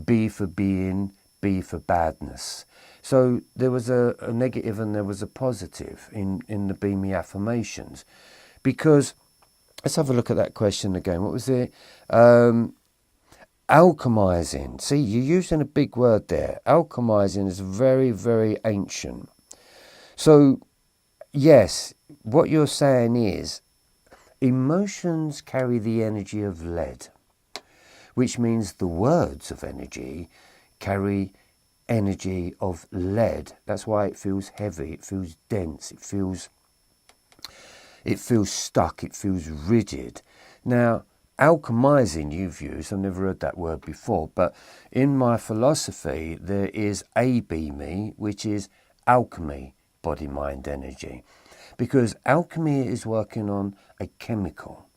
B for being, B for badness. So there was a negative and there was a positive in the Be Me affirmations. Because, let's have a look at that question again. What was it? Alchemizing. See, you're using a big word there. Alchemizing is very, very ancient. So, yes, what you're saying is, emotions carry the energy of lead, which means the words of energy carry energy of lead. That's why it feels heavy, it feels dense, it feels stuck, it feels rigid. Now, alchemizing you've used, I've never heard that word before, but in my philosophy there is a Be Me, which is alchemy, body, mind, energy. Because alchemy is working on a chemical,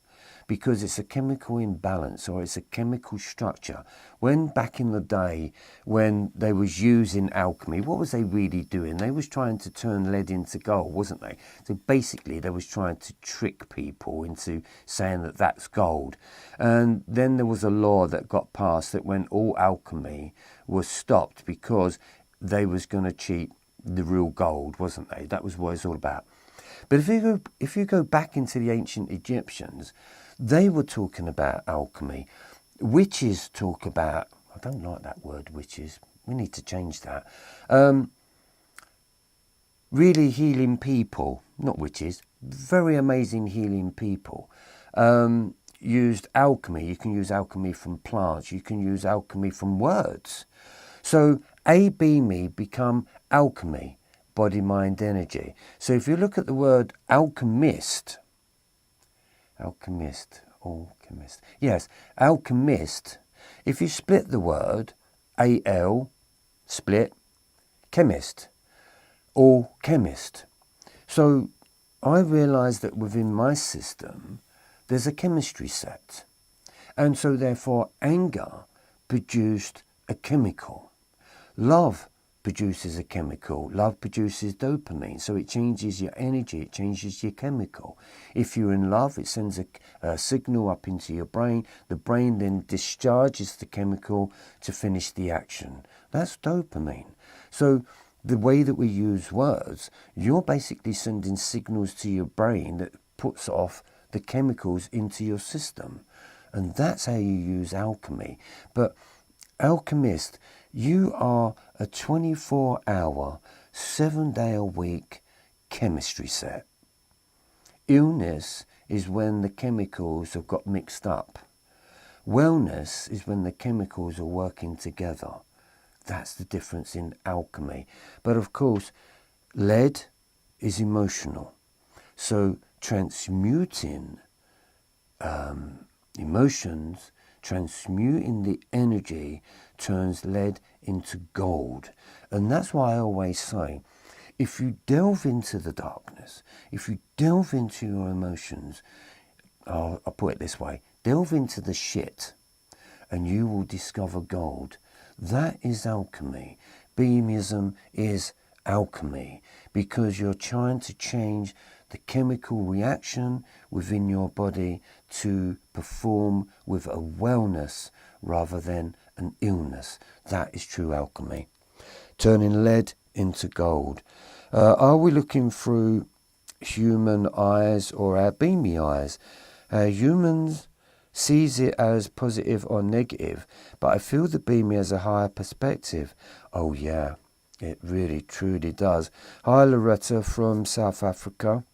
because it's a chemical imbalance or it's a chemical structure. When back in the day, when they was using alchemy, what was they really doing? They was trying to turn lead into gold, wasn't they? So basically they was trying to trick people into saying that that's gold. And then there was a law that got passed that when all alchemy was stopped, because they was going to cheat the real gold, wasn't they? That was what it's all about. But if you go back into the ancient Egyptians, they were talking about alchemy. Witches talk about, I don't like that word, witches. We need to change that. Really healing people, not witches, very amazing healing people. Used alchemy. You can use alchemy from plants. You can use alchemy from words. So A, Be Me become alchemy. Body, mind, energy. So if you look at the word alchemist, yes, alchemist, if you split the word, A-L, split, chemist, or chemist. So I realised that within my system, there's a chemistry set. And so therefore, anger produced a chemical. Love produces a chemical. Love produces dopamine. So it changes your energy, it changes your chemical. If you're in love, it sends a signal up into your brain. The brain then discharges the chemical to finish the action. That's dopamine. So the way that we use words, you're basically sending signals to your brain that puts off the chemicals into your system. And that's how you use alchemy. But alchemist, you are a 24-hour, 7-day-a-week chemistry set. Illness is when the chemicals have got mixed up. Wellness is when the chemicals are working together. That's the difference in alchemy. But of course, lead is emotional. So transmuting emotions, transmuting the energy turns lead into gold. And that's why I always say, if you delve into the darkness, if you delve into your emotions, I'll put it this way, delve into the shit and you will discover gold. That is alchemy. Beamism is alchemy, because you're trying to change the chemical reaction within your body to perform with a wellness rather than an illness. That is true alchemy. Turning lead into gold. Are we looking through human eyes or our beamy eyes? Humans sees it as positive or negative, but I feel the beamy has a higher perspective. Oh yeah, it really truly does. Hi Loretta from South Africa.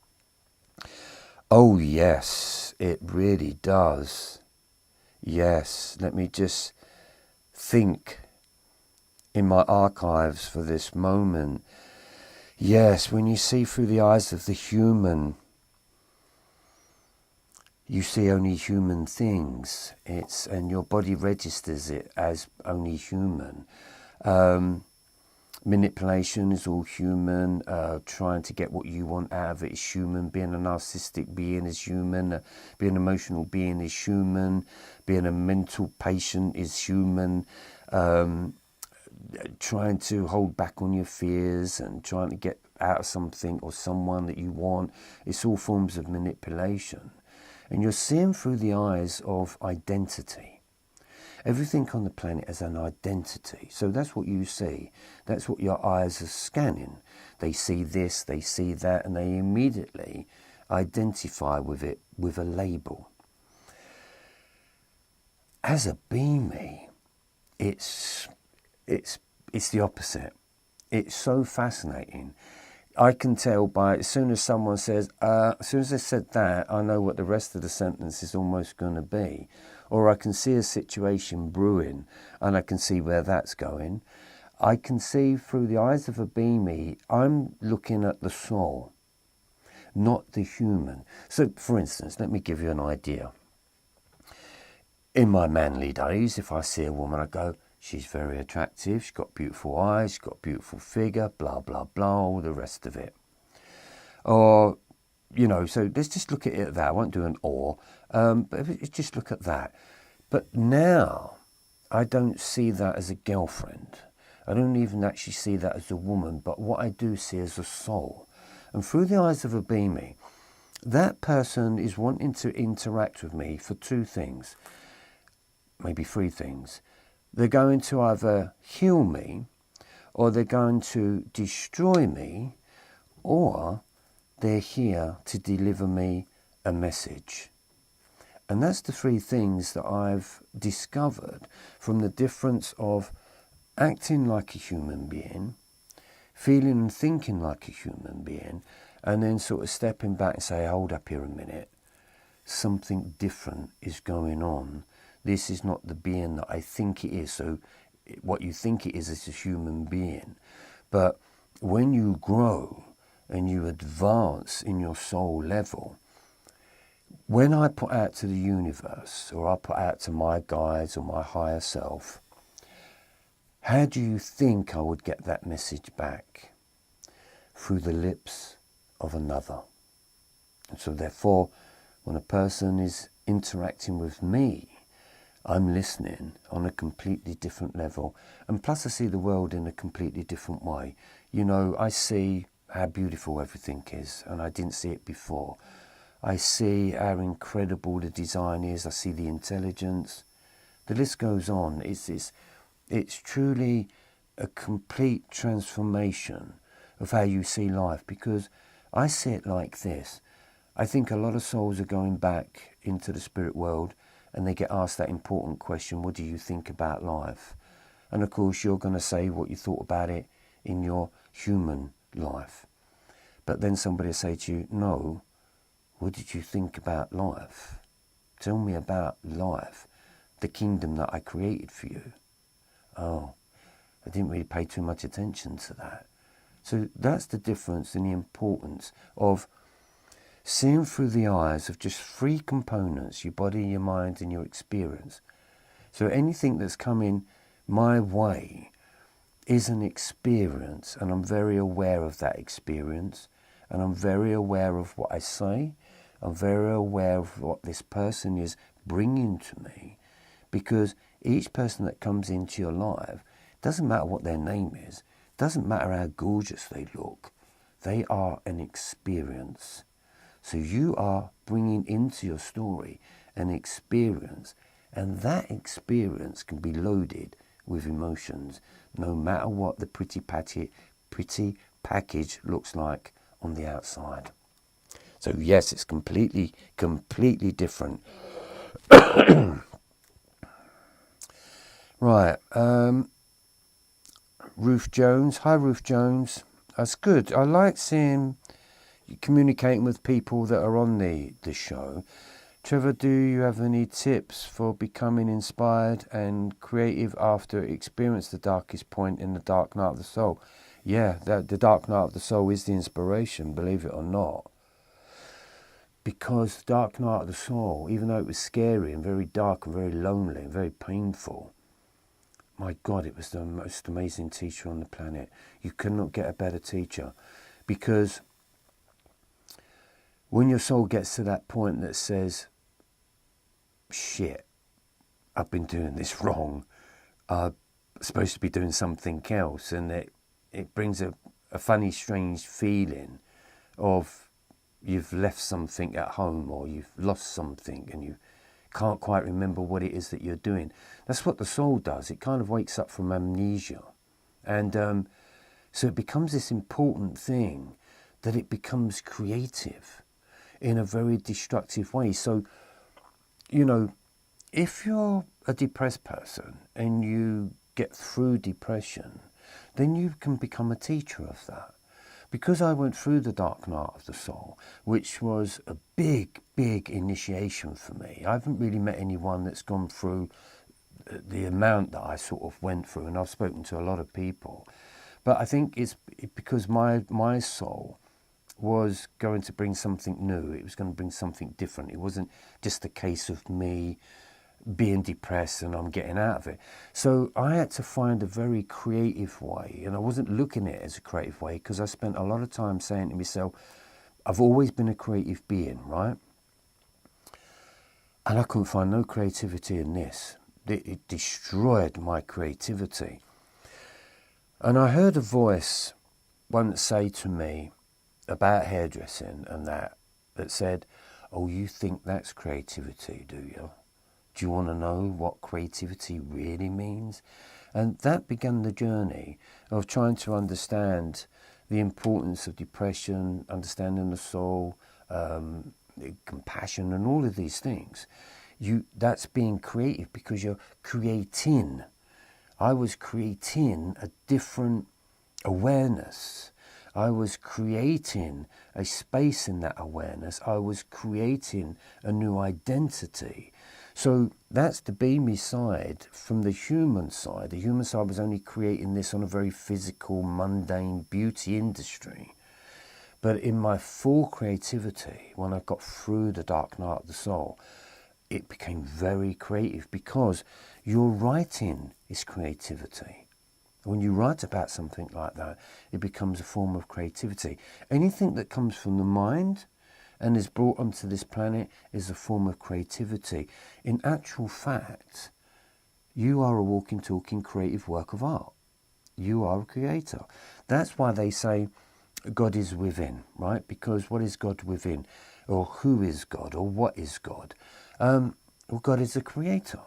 Oh yes, it really does. Yes, let me just think in my archives for this moment. Yes, when you see through the eyes of the human, you see only human things. And your body registers it as only human. Manipulation is all human. Trying to get what you want out of it is human. Being a narcissistic being is human. Being an emotional being is human. Being a mental patient is human. Trying to hold back on your fears and trying to get out of something or someone that you want, it's all forms of manipulation. And you're seeing through the eyes of identity. Everything on the planet has an identity. So that's what you see. That's what your eyes are scanning. They see this, they see that, and they immediately identify with it with a label. As a beamy, it's the opposite. It's so fascinating. I can tell by as soon as someone says, as soon as they said that, I know what the rest of the sentence is almost going to be. Or I can see a situation brewing and I can see where that's going. I can see through the eyes of a beamy, I'm looking at the soul, not the human. So, for instance, let me give you an idea. In my manly days, if I see a woman, I go, she's very attractive, she's got beautiful eyes, she's got a beautiful figure, blah, blah, blah, all the rest of it. Or, you know, so let's just look at it at that. I won't do an or, but just look at that. But now, I don't see that as a girlfriend. I don't even actually see that as a woman, but what I do see as a soul. And through the eyes of a beamy, that person is wanting to interact with me for two things, maybe three things. They're going to either heal me, or they're going to destroy me, or they're here to deliver me a message. And that's the three things that I've discovered from the difference of acting like a human being, feeling and thinking like a human being, and then sort of stepping back and say, hold up here a minute, something different is going on. This is not the being that I think it is. So what you think it is a human being. But when you grow and you advance in your soul level, when I put out to the universe, or I put out to my guides or my higher self, how do you think I would get that message back? Through the lips of another. And so therefore, when a person is interacting with me, I'm listening on a completely different level. And plus I see the world in a completely different way. You know, I see how beautiful everything is, and I didn't see it before. I see how incredible the design is. I see the intelligence. The list goes on. It's truly a complete transformation of how you see life, because I see it like this. I think a lot of souls are going back into the spirit world and they get asked that important question, what do you think about life? And of course you're going to say what you thought about it in your human life. But then somebody will say to you, no, what did you think about life? Tell me about life, the kingdom that I created for you. Oh, I didn't really pay too much attention to that. So that's the difference in the importance of seeing through the eyes of just three components: your body, your mind, and your experience. So anything that's coming my way is an experience, and I'm very aware of that experience, and I'm very aware of what I say. I'm very aware of what this person is bringing to me, because each person that comes into your life, doesn't matter what their name is, doesn't matter how gorgeous they look, they are an experience. So you are bringing into your story an experience, and that experience can be loaded with emotions, no matter what the pretty package looks like on the outside. So yes, it's completely different. Right, Ruth Jones. Hi, Ruth Jones. That's good. I like seeing you communicating with people that are on the show. Trevor, do you have any tips for becoming inspired and creative after experience the darkest point in the dark night of the soul? Yeah, the dark night of the soul is the inspiration, believe it or not. Because the dark night of the soul, even though it was scary and very dark and very lonely and very painful, my God, it was the most amazing teacher on the planet. You could not get a better teacher. Because when your soul gets to that point that says, shit, I've been doing this wrong, I'm supposed to be doing something else, and it brings a funny, strange feeling of you've left something at home, or you've lost something and you can't quite remember what it is that you're doing. That's what the soul does. It kind of wakes up from amnesia. And so it becomes this important thing that it becomes creative in a very destructive way. So, you know, if you're a depressed person and you get through depression, then you can become a teacher of that. Because I went through the dark night of the soul, which was a big initiation for me. I haven't really met anyone that's gone through the amount that I sort of went through, and I've spoken to a lot of people. But I think it's because my soul was going to bring something new. It was going to bring something different. It wasn't just a case of me being depressed and I'm getting out of it. So I had to find a very creative way, and I wasn't looking at it as a creative way because I spent a lot of time saying to myself, I've always been a creative being, right? And I couldn't find no creativity in this. It destroyed my creativity. And I heard a voice once say to me about hairdressing and that said, oh, you think that's creativity, do you? Do you want to know what creativity really means? And that began the journey of trying to understand the importance of depression, understanding the soul, compassion, and all of these things. That's being creative because you're creating. I was creating a different awareness. I was creating a space in that awareness. I was creating a new identity. So that's the beamy side. From the human side was only creating this on a very physical, mundane beauty industry. But in my full creativity, when I got through the dark night of the soul, it became very creative because your writing is creativity. When you write about something like that, it becomes a form of creativity. Anything that comes from the mind and is brought onto this planet is a form of creativity. In actual fact, you are a walking, talking, creative work of art. You are a creator. That's why they say God is within, right? Because what is God within? Or who is God? Or what is God? Well, God is a creator.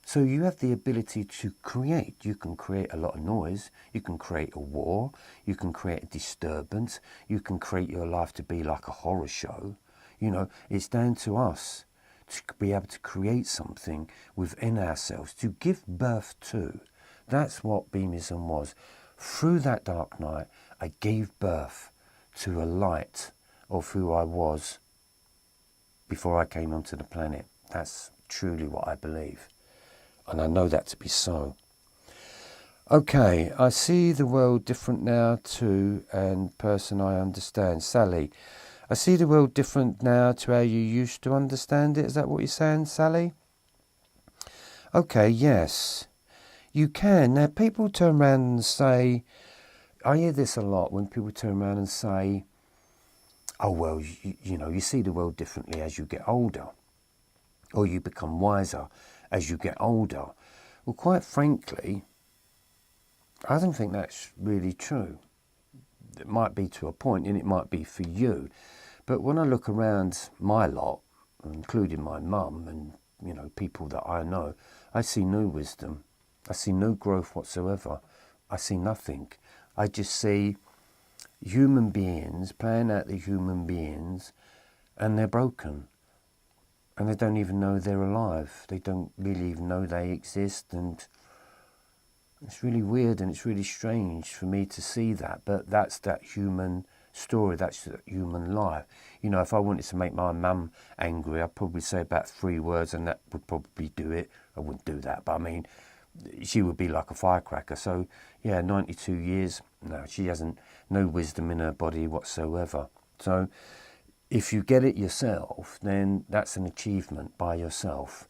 So you have the ability to create. You can create a lot of noise. You can create a war. You can create a disturbance. You can create your life to be like a horror show. You know, it's down to us to be able to create something within ourselves, to give birth to. That's what beamism was. Through that dark night, I gave birth to a light of who I was before I came onto the planet. That's truly what I believe. And I know that to be so. Okay, I see the world different now too, and person I understand. Sally, I see the world different now to how you used to understand it. Is that what you're saying, Sally? Okay, yes. You can. Now, people turn around and say, I hear this a lot when people turn around and say, oh, well, you know, you see the world differently as you get older, or you become wiser as you get older. Well, quite frankly, I don't think that's really true. It might be to a point, and it might be for you. But when I look around my lot, including my mum and, you know, people that I know, I see no wisdom. I see no growth whatsoever. I see nothing. I just see human beings playing out the human beings, and they're broken. And they don't even know they're alive. They don't really even know they exist. And it's really weird and it's really strange for me to see that. But that's that human story. That's that human life. You know, if I wanted to make my mum angry, I'd probably say about 3 words and that would probably do it. I wouldn't do that. But I mean, she would be like a firecracker. So, yeah, 92 years. No, she hasn't no wisdom in her body whatsoever. So if you get it yourself, then that's an achievement by yourself.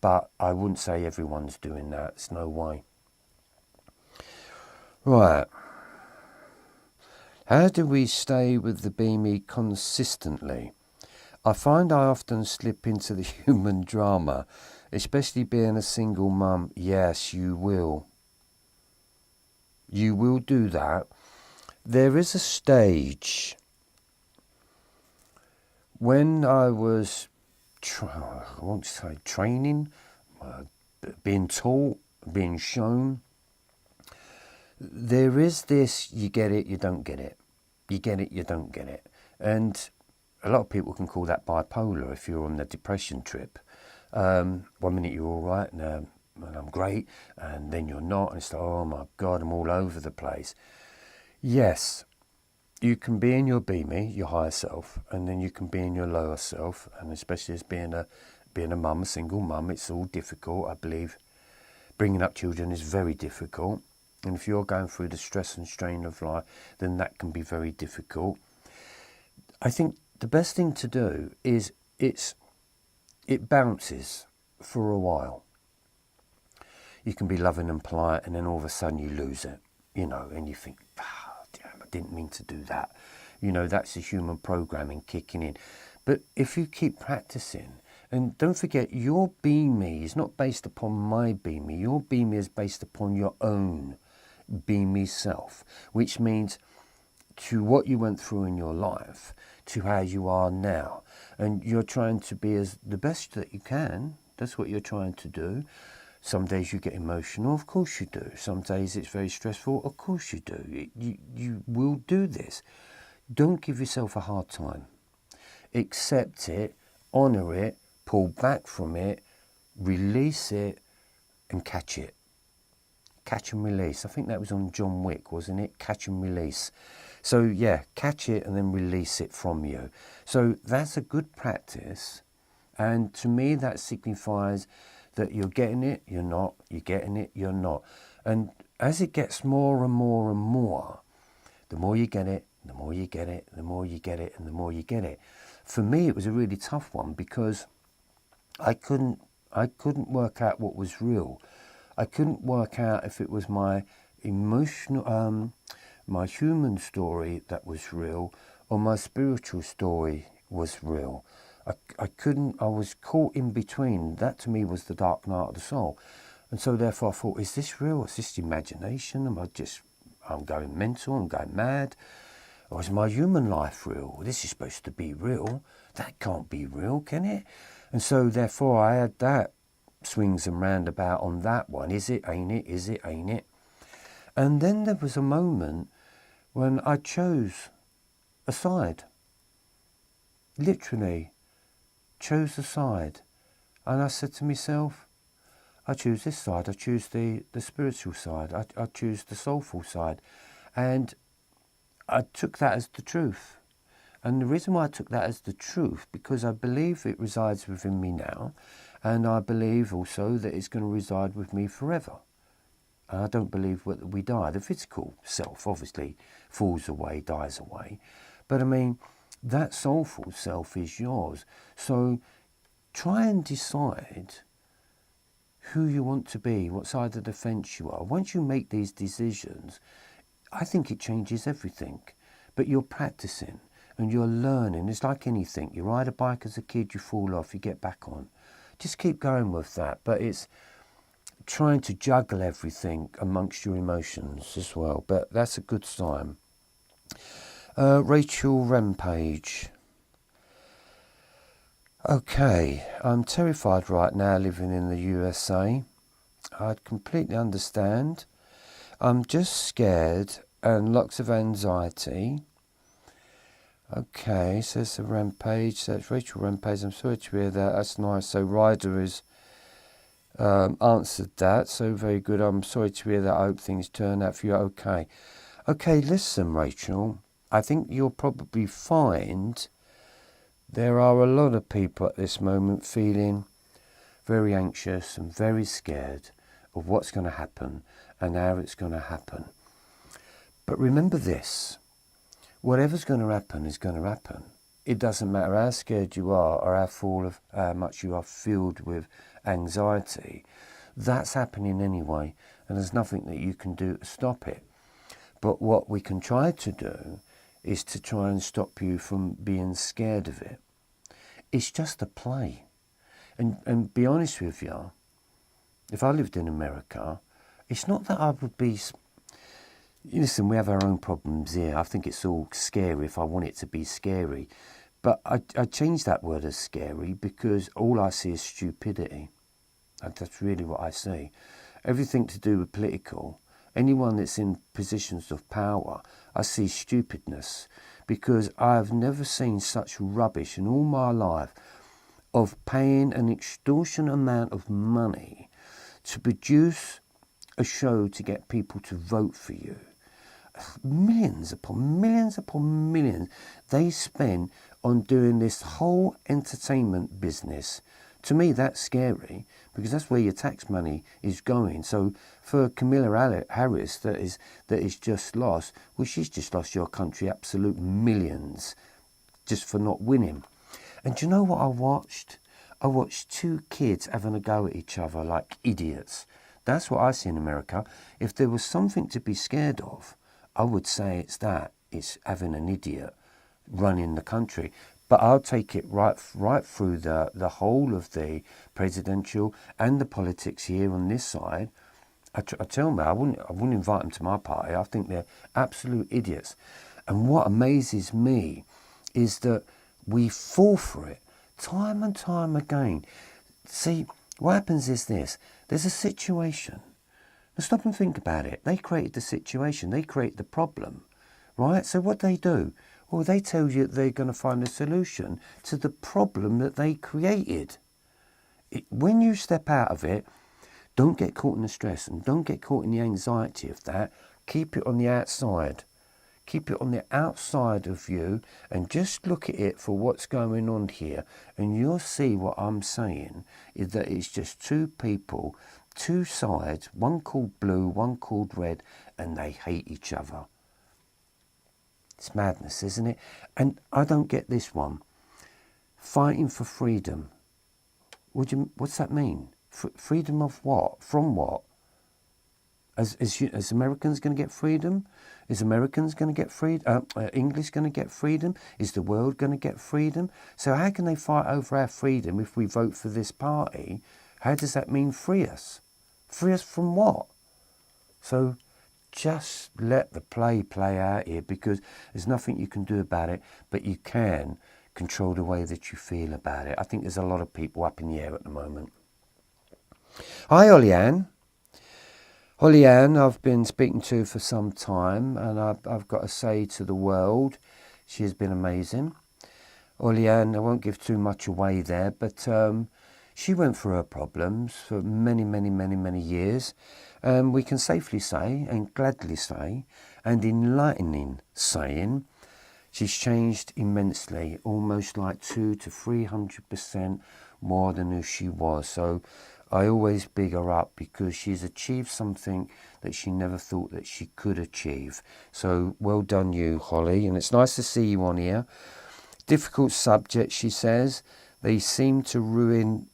But I wouldn't say everyone's doing that. There's no way. Right. How do we stay with the beamy consistently? I find I often slip into the human drama, especially being a single mum. Yes, you will. You will do that. There is a stage when I was, I won't say training, being taught, being shown. There is this, you get it, you don't get it. You get it, you don't get it. And a lot of people can call that bipolar if you're on the depression trip. 1 minute you're all right and I'm great, and then you're not, and it's like, oh my God, I'm all over the place. Yes, you can be in your beamy, your higher self, and then you can be in your lower self, and especially as being a mum, a single mum, it's all difficult. I believe bringing up children is very difficult. And if you're going through the stress and strain of life, then that can be very difficult. I think the best thing to do is it bounces for a while. You can be loving and polite, and then all of a sudden you lose it, you know, and you think, damn, I didn't mean to do that. You know, that's the human programming kicking in. But if you keep practicing, and don't forget, your beamy is not based upon my beamy. Your beamy is based upon your own beamy self, which means to what you went through in your life, to how you are now. And you're trying to be as the best that you can. That's what you're trying to do. Some days you get emotional, of course you do. Some days it's very stressful, of course you do. You will do this. Don't give yourself a hard time. Accept it, honour it, pull back from it, release it, and catch it. Catch and release. I think that was on John Wick, wasn't it? Catch and release. So yeah, catch it and then release it from you. So that's a good practice. And to me, that signifies that you're getting it, you're not. You're getting it, you're not. And as it gets more and more and more, the more you get it, the more you get it, the more you get it, and the more you get it. For me, it was a really tough one because I couldn't work out what was real. I couldn't work out if it was my emotional, my human story that was real, or my spiritual story was real. I was caught in between. That to me was the dark night of the soul. And so therefore I thought, is this real? Is this imagination? I'm going mental, I'm going mad? Or is my human life real? This is supposed to be real. That can't be real, can it? And so therefore I had that swings and roundabout on that one. Is it, ain't it? Is it, ain't it? And then there was a moment when I chose a side. Literally chose a side. And I said to myself, I choose this side. I choose the spiritual side. I choose the soulful side. And I took that as the truth. And the reason why I took that as the truth, because I believe it resides within me now. And I believe also that it's going to reside with me forever. And I don't believe that we die. The physical self obviously falls away, dies away. But I mean, that soulful self is yours. So try and decide who you want to be, what side of the fence you are. Once you make these decisions, I think it changes everything. But you're practicing and you're learning. It's like anything. You ride a bike as a kid, you fall off, you get back on. Just keep going with that. But it's trying to juggle everything amongst your emotions as well. But that's a good sign. Rachel Rampage. Okay, I'm terrified right now living in the USA. I completely understand. I'm just scared and lots of anxiety. Okay, says the Rampage. That's Rachel Rampage. I'm sorry to hear that. That's nice. So Ryder has answered that. So very good. I'm sorry to hear that. I hope things turn out for you okay. Okay, listen, Rachel. I think you'll probably find there are a lot of people at this moment feeling very anxious and very scared of what's going to happen and how it's going to happen. But remember this, whatever's going to happen is going to happen. It doesn't matter how scared you are or how much you are filled with anxiety. That's happening anyway, and there's nothing that you can do to stop it. But what we can try to do is to try and stop you from being scared of it. It's just a play. And be honest with you, if I lived in America, it's not that I would be... Listen, we have our own problems here. I think it's all scary if I want it to be scary. But I changed that word as scary because all I see is stupidity. And that's really what I see. Everything to do with political, anyone that's in positions of power, I see stupidness. Because I've never seen such rubbish in all my life of paying an extortionate amount of money to produce a show to get people to vote for you. Millions upon millions upon millions they spend on doing this whole entertainment business. To me, that's scary because that's where your tax money is going. So for Kamala Harris, that is just lost, well, she's just lost your country absolute millions just for not winning. And do you know what I watched? I watched two kids having a go at each other like idiots. That's what I see in America. If there was something to be scared of, I would say it's that. It's having an idiot running the country. But I'll take it right through the whole of the presidential and the politics here on this side. I tell them, I wouldn't invite them to my party. I think they're absolute idiots. And what amazes me is that we fall for it time and time again. See, what happens is this. There's a situation. Now stop and think about it. They created the situation. They created the problem, right? So what do? Well, they tell you they're going to find a solution to the problem that they created. When you step out of it, don't get caught in the stress and don't get caught in the anxiety of that. Keep it on the outside. Keep it on the outside of you and just look at it for what's going on here. And you'll see what I'm saying is that it's just two people, two sides, one called blue, one called red, and they hate each other. It's madness, isn't it? And I don't get this one. Fighting for freedom. What's that mean? Freedom of what? From what? Is Americans going to get freedom? Is Americans going to get freedom? English going to get freedom? Is the world going to get freedom? So how can they fight over our freedom if we vote for this party? How does that mean free us? Free us from what? So just let the play out here because there's nothing you can do about it, but you can control the way that you feel about it. I think there's a lot of people up in the air at the moment. Hi, Holly-Ann. Holly-Ann, I've been speaking to for some time, and I've got to say to the world, she has been amazing. Holly-Ann, I won't give too much away there, but she went through her problems for many years. We can safely say, and gladly say, and enlightening saying, she's changed immensely, almost like 200 to 300% more than who she was. So I always big her up because she's achieved something that she never thought that she could achieve. So well done you, Holly, and it's nice to see you on here. Difficult subject, she says. They seem to ruin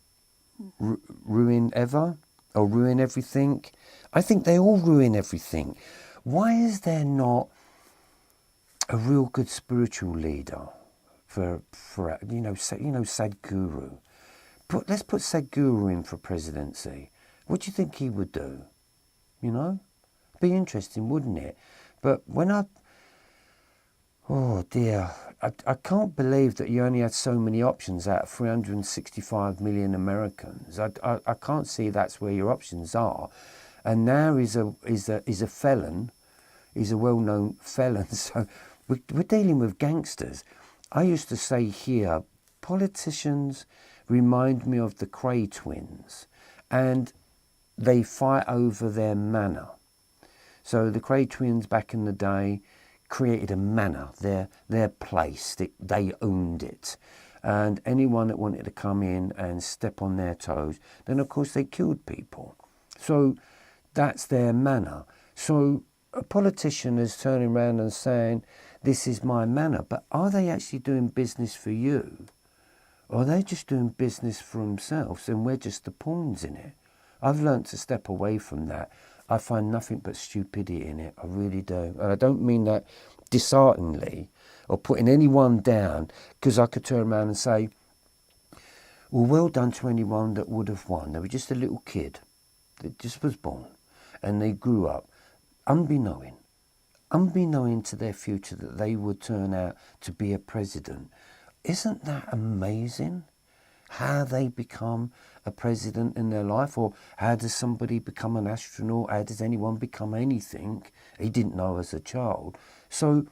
everything. I think they all ruin everything. Why is there not a real good spiritual leader for Sadhguru? Let's put Sadhguru in for presidency. What do you think he would do? Be interesting, wouldn't it? But oh dear, I can't believe that you only had so many options out of 365 million Americans. I can't see that's where your options are. And now he's a felon. He's a well-known felon. So we're dealing with gangsters. I used to say here, politicians remind me of the Cray twins, and they fight over their manor. So the Cray twins back in the day created a manor, their place. They owned it. And anyone that wanted to come in and step on their toes, then of course they killed people. So that's their manor. So a politician is turning around and saying, this is my manor. But are they actually doing business for you? Or are they just doing business for themselves and we're just the pawns in it? I've learnt to step away from that. I find nothing but stupidity in it. I really do. And I don't mean that dishearteningly or putting anyone down, because I could turn around and say, well done to anyone that would have won. They were just a little kid that just was born and they grew up unbeknown to their future that they would turn out to be a president. Isn't that amazing? How they become a president in their life, or how does somebody become an astronaut? How does anyone become anything he didn't know as a child? So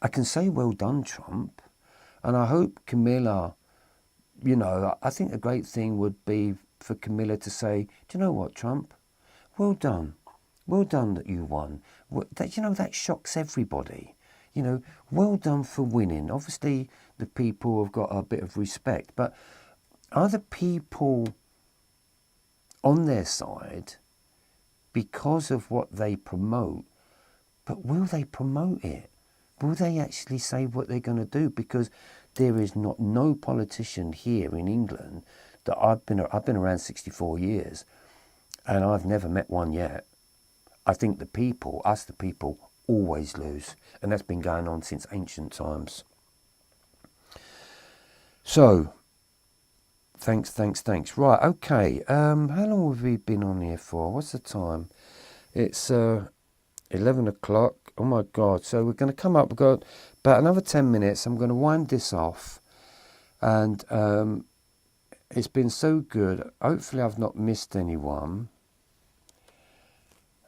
I can say well done, Trump, and I hope Camilla, I think a great thing would be for Camilla to say, do you know what, Trump? Well done that you won. That shocks everybody. Well done for winning. Obviously, the people have got a bit of respect, but are the people on their side because of what they promote? But will they promote it? Will they actually say what they're going to do? Because there is no politician here in England that I've been around 64 years, and I've never met one yet. I think the people always lose, and that's been going on since ancient times. So, thanks. Right, okay. How long have we been on here for? What's the time? It's 11 o'clock. Oh my God. So we're going to come up. We've got about another 10 minutes. I'm going to wind this off. And it's been so good. Hopefully I've not missed anyone.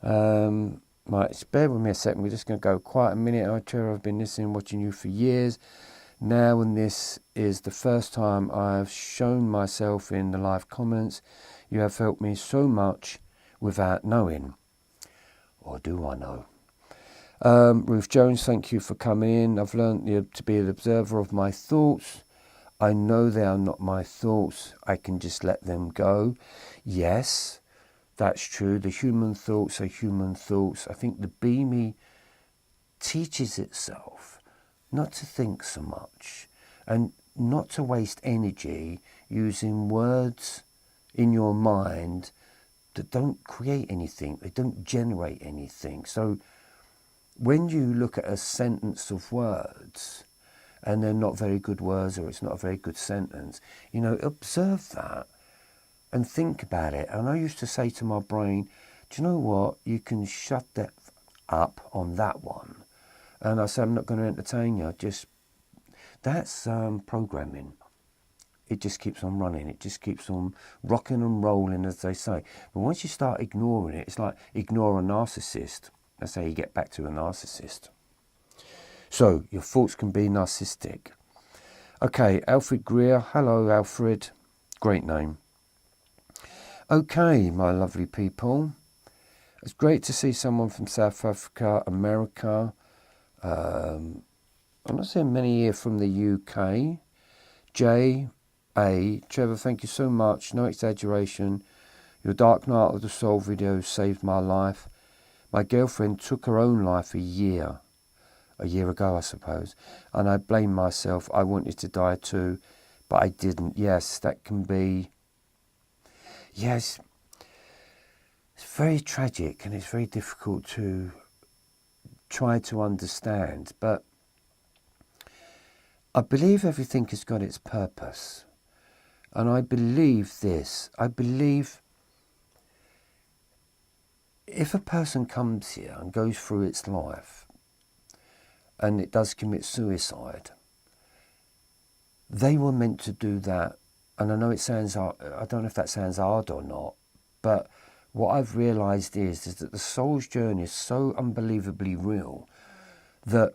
Right, bear with me a second. We're just going to go quiet a minute. Oh, Trevor, I've been listening, watching you for years. Now, and this is the first time I've shown myself in the live comments. You have helped me so much without knowing. Or do I know? Ruth Jones, thank you for coming in. I've learned to be an observer of my thoughts. I know they are not my thoughts. I can just let them go. Yes, that's true. The human thoughts are human thoughts. I think the Be Me teaches itself not to think so much and not to waste energy using words in your mind that don't create anything. They don't generate anything. So when you look at a sentence of words and they're not very good words, or it's not a very good sentence, observe that and think about it. And I used to say to my brain, do you know what? You can shut that up on that one. And I said, I'm not going to entertain you. That's programming. It just keeps on running. It just keeps on rocking and rolling, as they say. But once you start ignoring it, it's like ignore a narcissist. That's how you get back to a narcissist. So your thoughts can be narcissistic. Okay, Alfred Greer. Hello, Alfred. Great name. Okay, my lovely people. It's great to see someone from South Africa, America. I'm not seeing many here from the UK. J.A. Trevor, thank you so much. No exaggeration. Your Dark Night of the Soul video saved my life. My girlfriend took her own life a year a year ago, I suppose. And I blame myself. I wanted to die too, but I didn't. Yes, that can be... Yes, it's very tragic and it's very difficult to try to understand. But I believe everything has got its purpose. And I believe this. I believe if a person comes here and goes through its life and it does commit suicide, they were meant to do that. And I know it sounds, I don't know if that sounds hard or not, but what I've realised is that the soul's journey is so unbelievably real that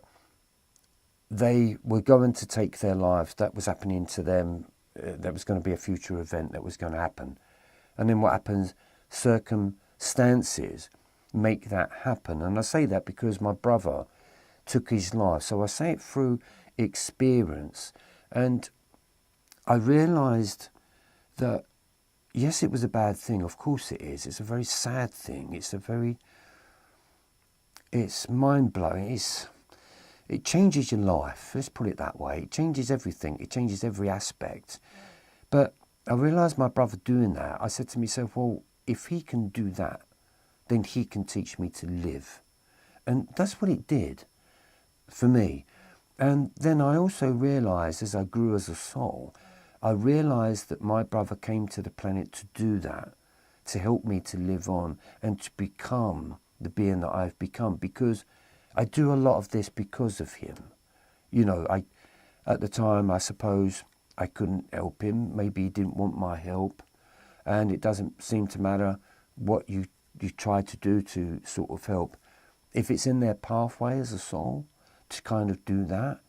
they were going to take their lives. That was happening to them. There was going to be a future event that was going to happen. And then what happens? Circumstances make that happen. And I say that because my brother took his life. So I say it through experience. And I realised that, yes, it was a bad thing. Of course it is. It's a very sad thing. It's mind-blowing. It changes your life. Let's put it that way. It changes everything. It changes every aspect. But I realised my brother doing that. I said to myself, well, if he can do that, then he can teach me to live. And that's what it did for me. And then I also realised, as I grew as a soul, I realised that my brother came to the planet to do that, to help me to live on and to become the being that I've become, because I do a lot of this because of him. You know, at the time, I suppose I couldn't help him. Maybe he didn't want my help. And it doesn't seem to matter what you try to do to sort of help. If it's in their pathway as a soul to kind of do that,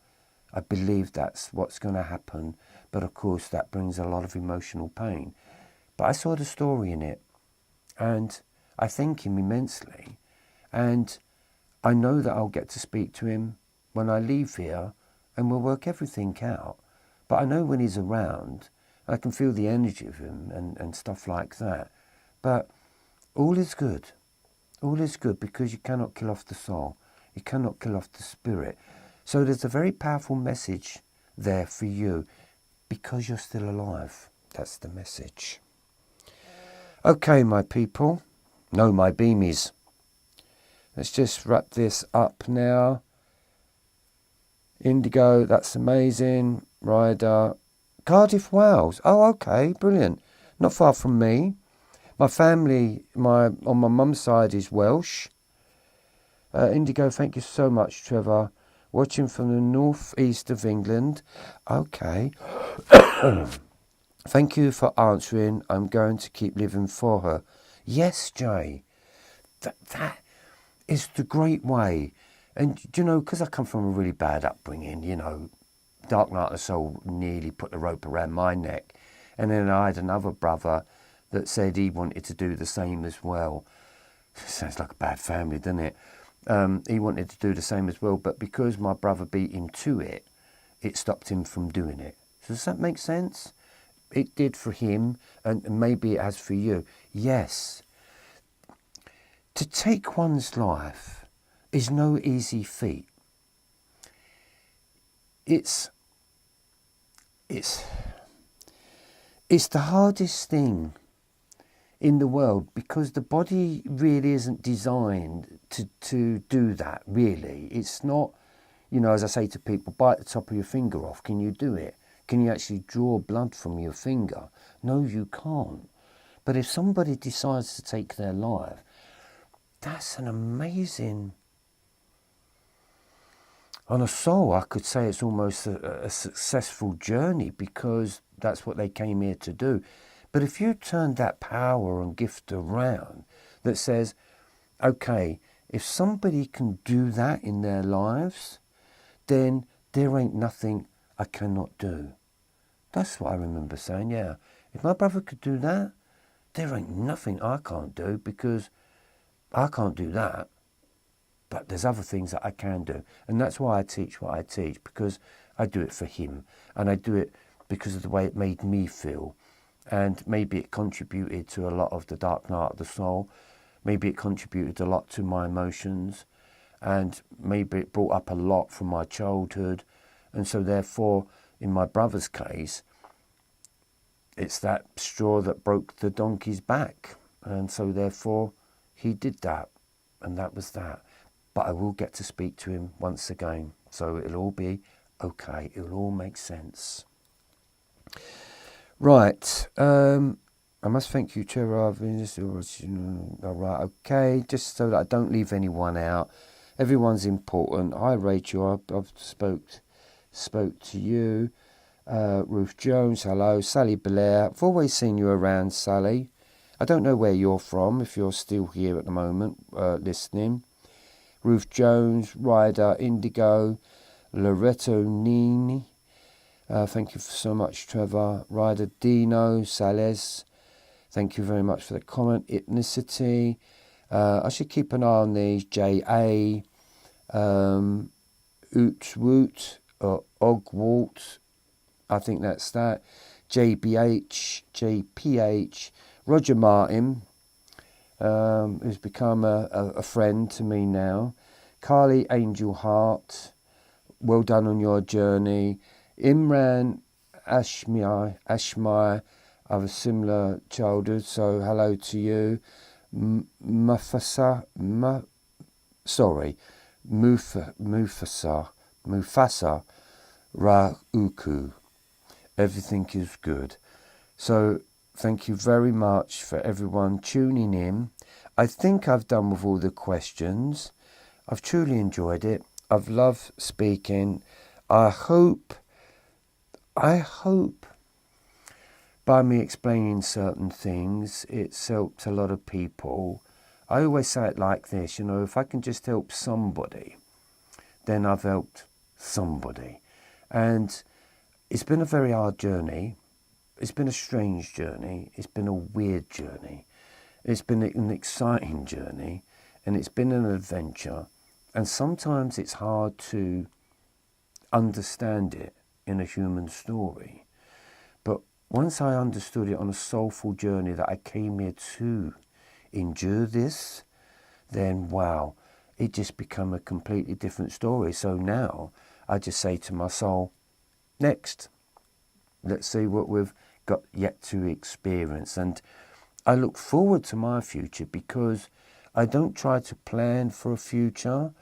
I believe that's what's going to happen. But of course, that brings a lot of emotional pain. But I saw the story in it, and I thank him immensely. And I know that I'll get to speak to him when I leave here, and we'll work everything out. But I know when he's around, I can feel the energy of him and stuff like that. But all is good. All is good, because you cannot kill off the soul. You cannot kill off the spirit. So there's a very powerful message there for you, because you're still alive. That's the message. Okay, my people. No, my beamies. Let's just wrap this up now. Indigo, that's amazing. Ryder. Cardiff, Wales. Oh, okay, brilliant. Not far from me. My family, on my mum's side, is Welsh. Indigo, thank you so much, Trevor. Watching from the northeast of England. Okay. Thank you for answering. I'm going to keep living for her. Yes, Jay. That is the great way. And, you know, because I come from a really bad upbringing, you know, Dark Night of the Soul nearly put the rope around my neck. And then I had another brother that said he wanted to do the same as well. Sounds like a bad family, doesn't it? He wanted to do the same as well, but because my brother beat him to it, it stopped him from doing it. So does that make sense? It did for him, and maybe it has for you. Yes. To take one's life is no easy feat. It's the hardest thing in the world, because the body really isn't designed to do that, really. It's not, you know, as I say to people, bite the top of your finger off. Can you do it? Can you actually draw blood from your finger? No, you can't. But if somebody decides to take their life, that's an amazing... On a soul, I could say it's almost a successful journey, because that's what they came here to do. But if you turn that power and gift around that says, okay, if somebody can do that in their lives, then there ain't nothing I cannot do. That's what I remember saying, yeah. If my brother could do that, there ain't nothing I can't do, because I can't do that. But there's other things that I can do. And that's why I teach what I teach, because I do it for him. And I do it because of the way it made me feel. And maybe it contributed to a lot of the dark night of the soul. Maybe it contributed a lot to my emotions. and maybe it brought up a lot from my childhood, and so therefore in my brother's case it's that straw that broke the donkey's back, and so therefore he did that, and that was that. But I will get to speak to him once again, so it'll all be okay, it'll all make sense. Right, I must thank you, Trevor. All right, okay, just so that I don't leave anyone out. Everyone's important. Hi, Rachel. I've spoke to you. Ruth Jones, hello. Sally Blair. I've always seen you around, Sally. I don't know where you're from, if you're still here at the moment, listening. Ruth Jones, Ryder, Indigo, Loretto Nini. Thank you so much, Trevor. Ryder, Dino Salis. Thank you very much for the comment. Ethnicity. I should keep an eye on these. J.A. Ootwoot, Ogwalt. I think that's that. JBH, JPH. Roger Martin, who's become a friend to me now. Carly Angel Hart. Well done on your journey. Imran Ashmai, I have a similar childhood, so hello to you. Mufasa Rauku. Everything is good. So thank you very much for everyone tuning in. I think I've done with all the questions. I've truly enjoyed it. I've loved speaking. I hope by me explaining certain things, it's helped a lot of people. I always say it like this, if I can just help somebody, then I've helped somebody. And it's been a very hard journey. It's been a strange journey. It's been a weird journey. It's been an exciting journey, and it's been an adventure. And sometimes it's hard to understand it in a human story. But once I understood it on a soulful journey that I came here to endure this, then wow, it just become a completely different story. So now I just say to my soul, next, let's see what we've got yet to experience. And I look forward to my future because I don't try to plan for a future.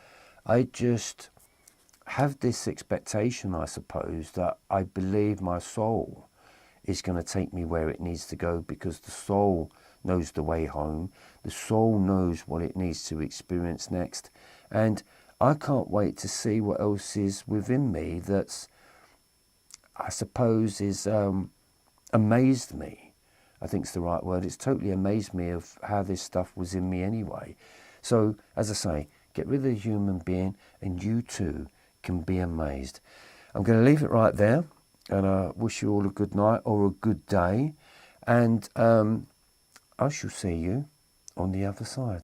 I just have this expectation, I suppose, that I believe my soul is going to take me where it needs to go, because the soul knows the way home. The soul knows what it needs to experience next. And I can't wait to see what else is within me that's, I suppose, is amazed me. I think it's the right word. It's totally amazed me of how this stuff was in me anyway. So, as I say, get rid of the human being and you too can be amazed. I'm going to leave it right there, and I wish you all a good night or a good day, and I shall see you on the other side.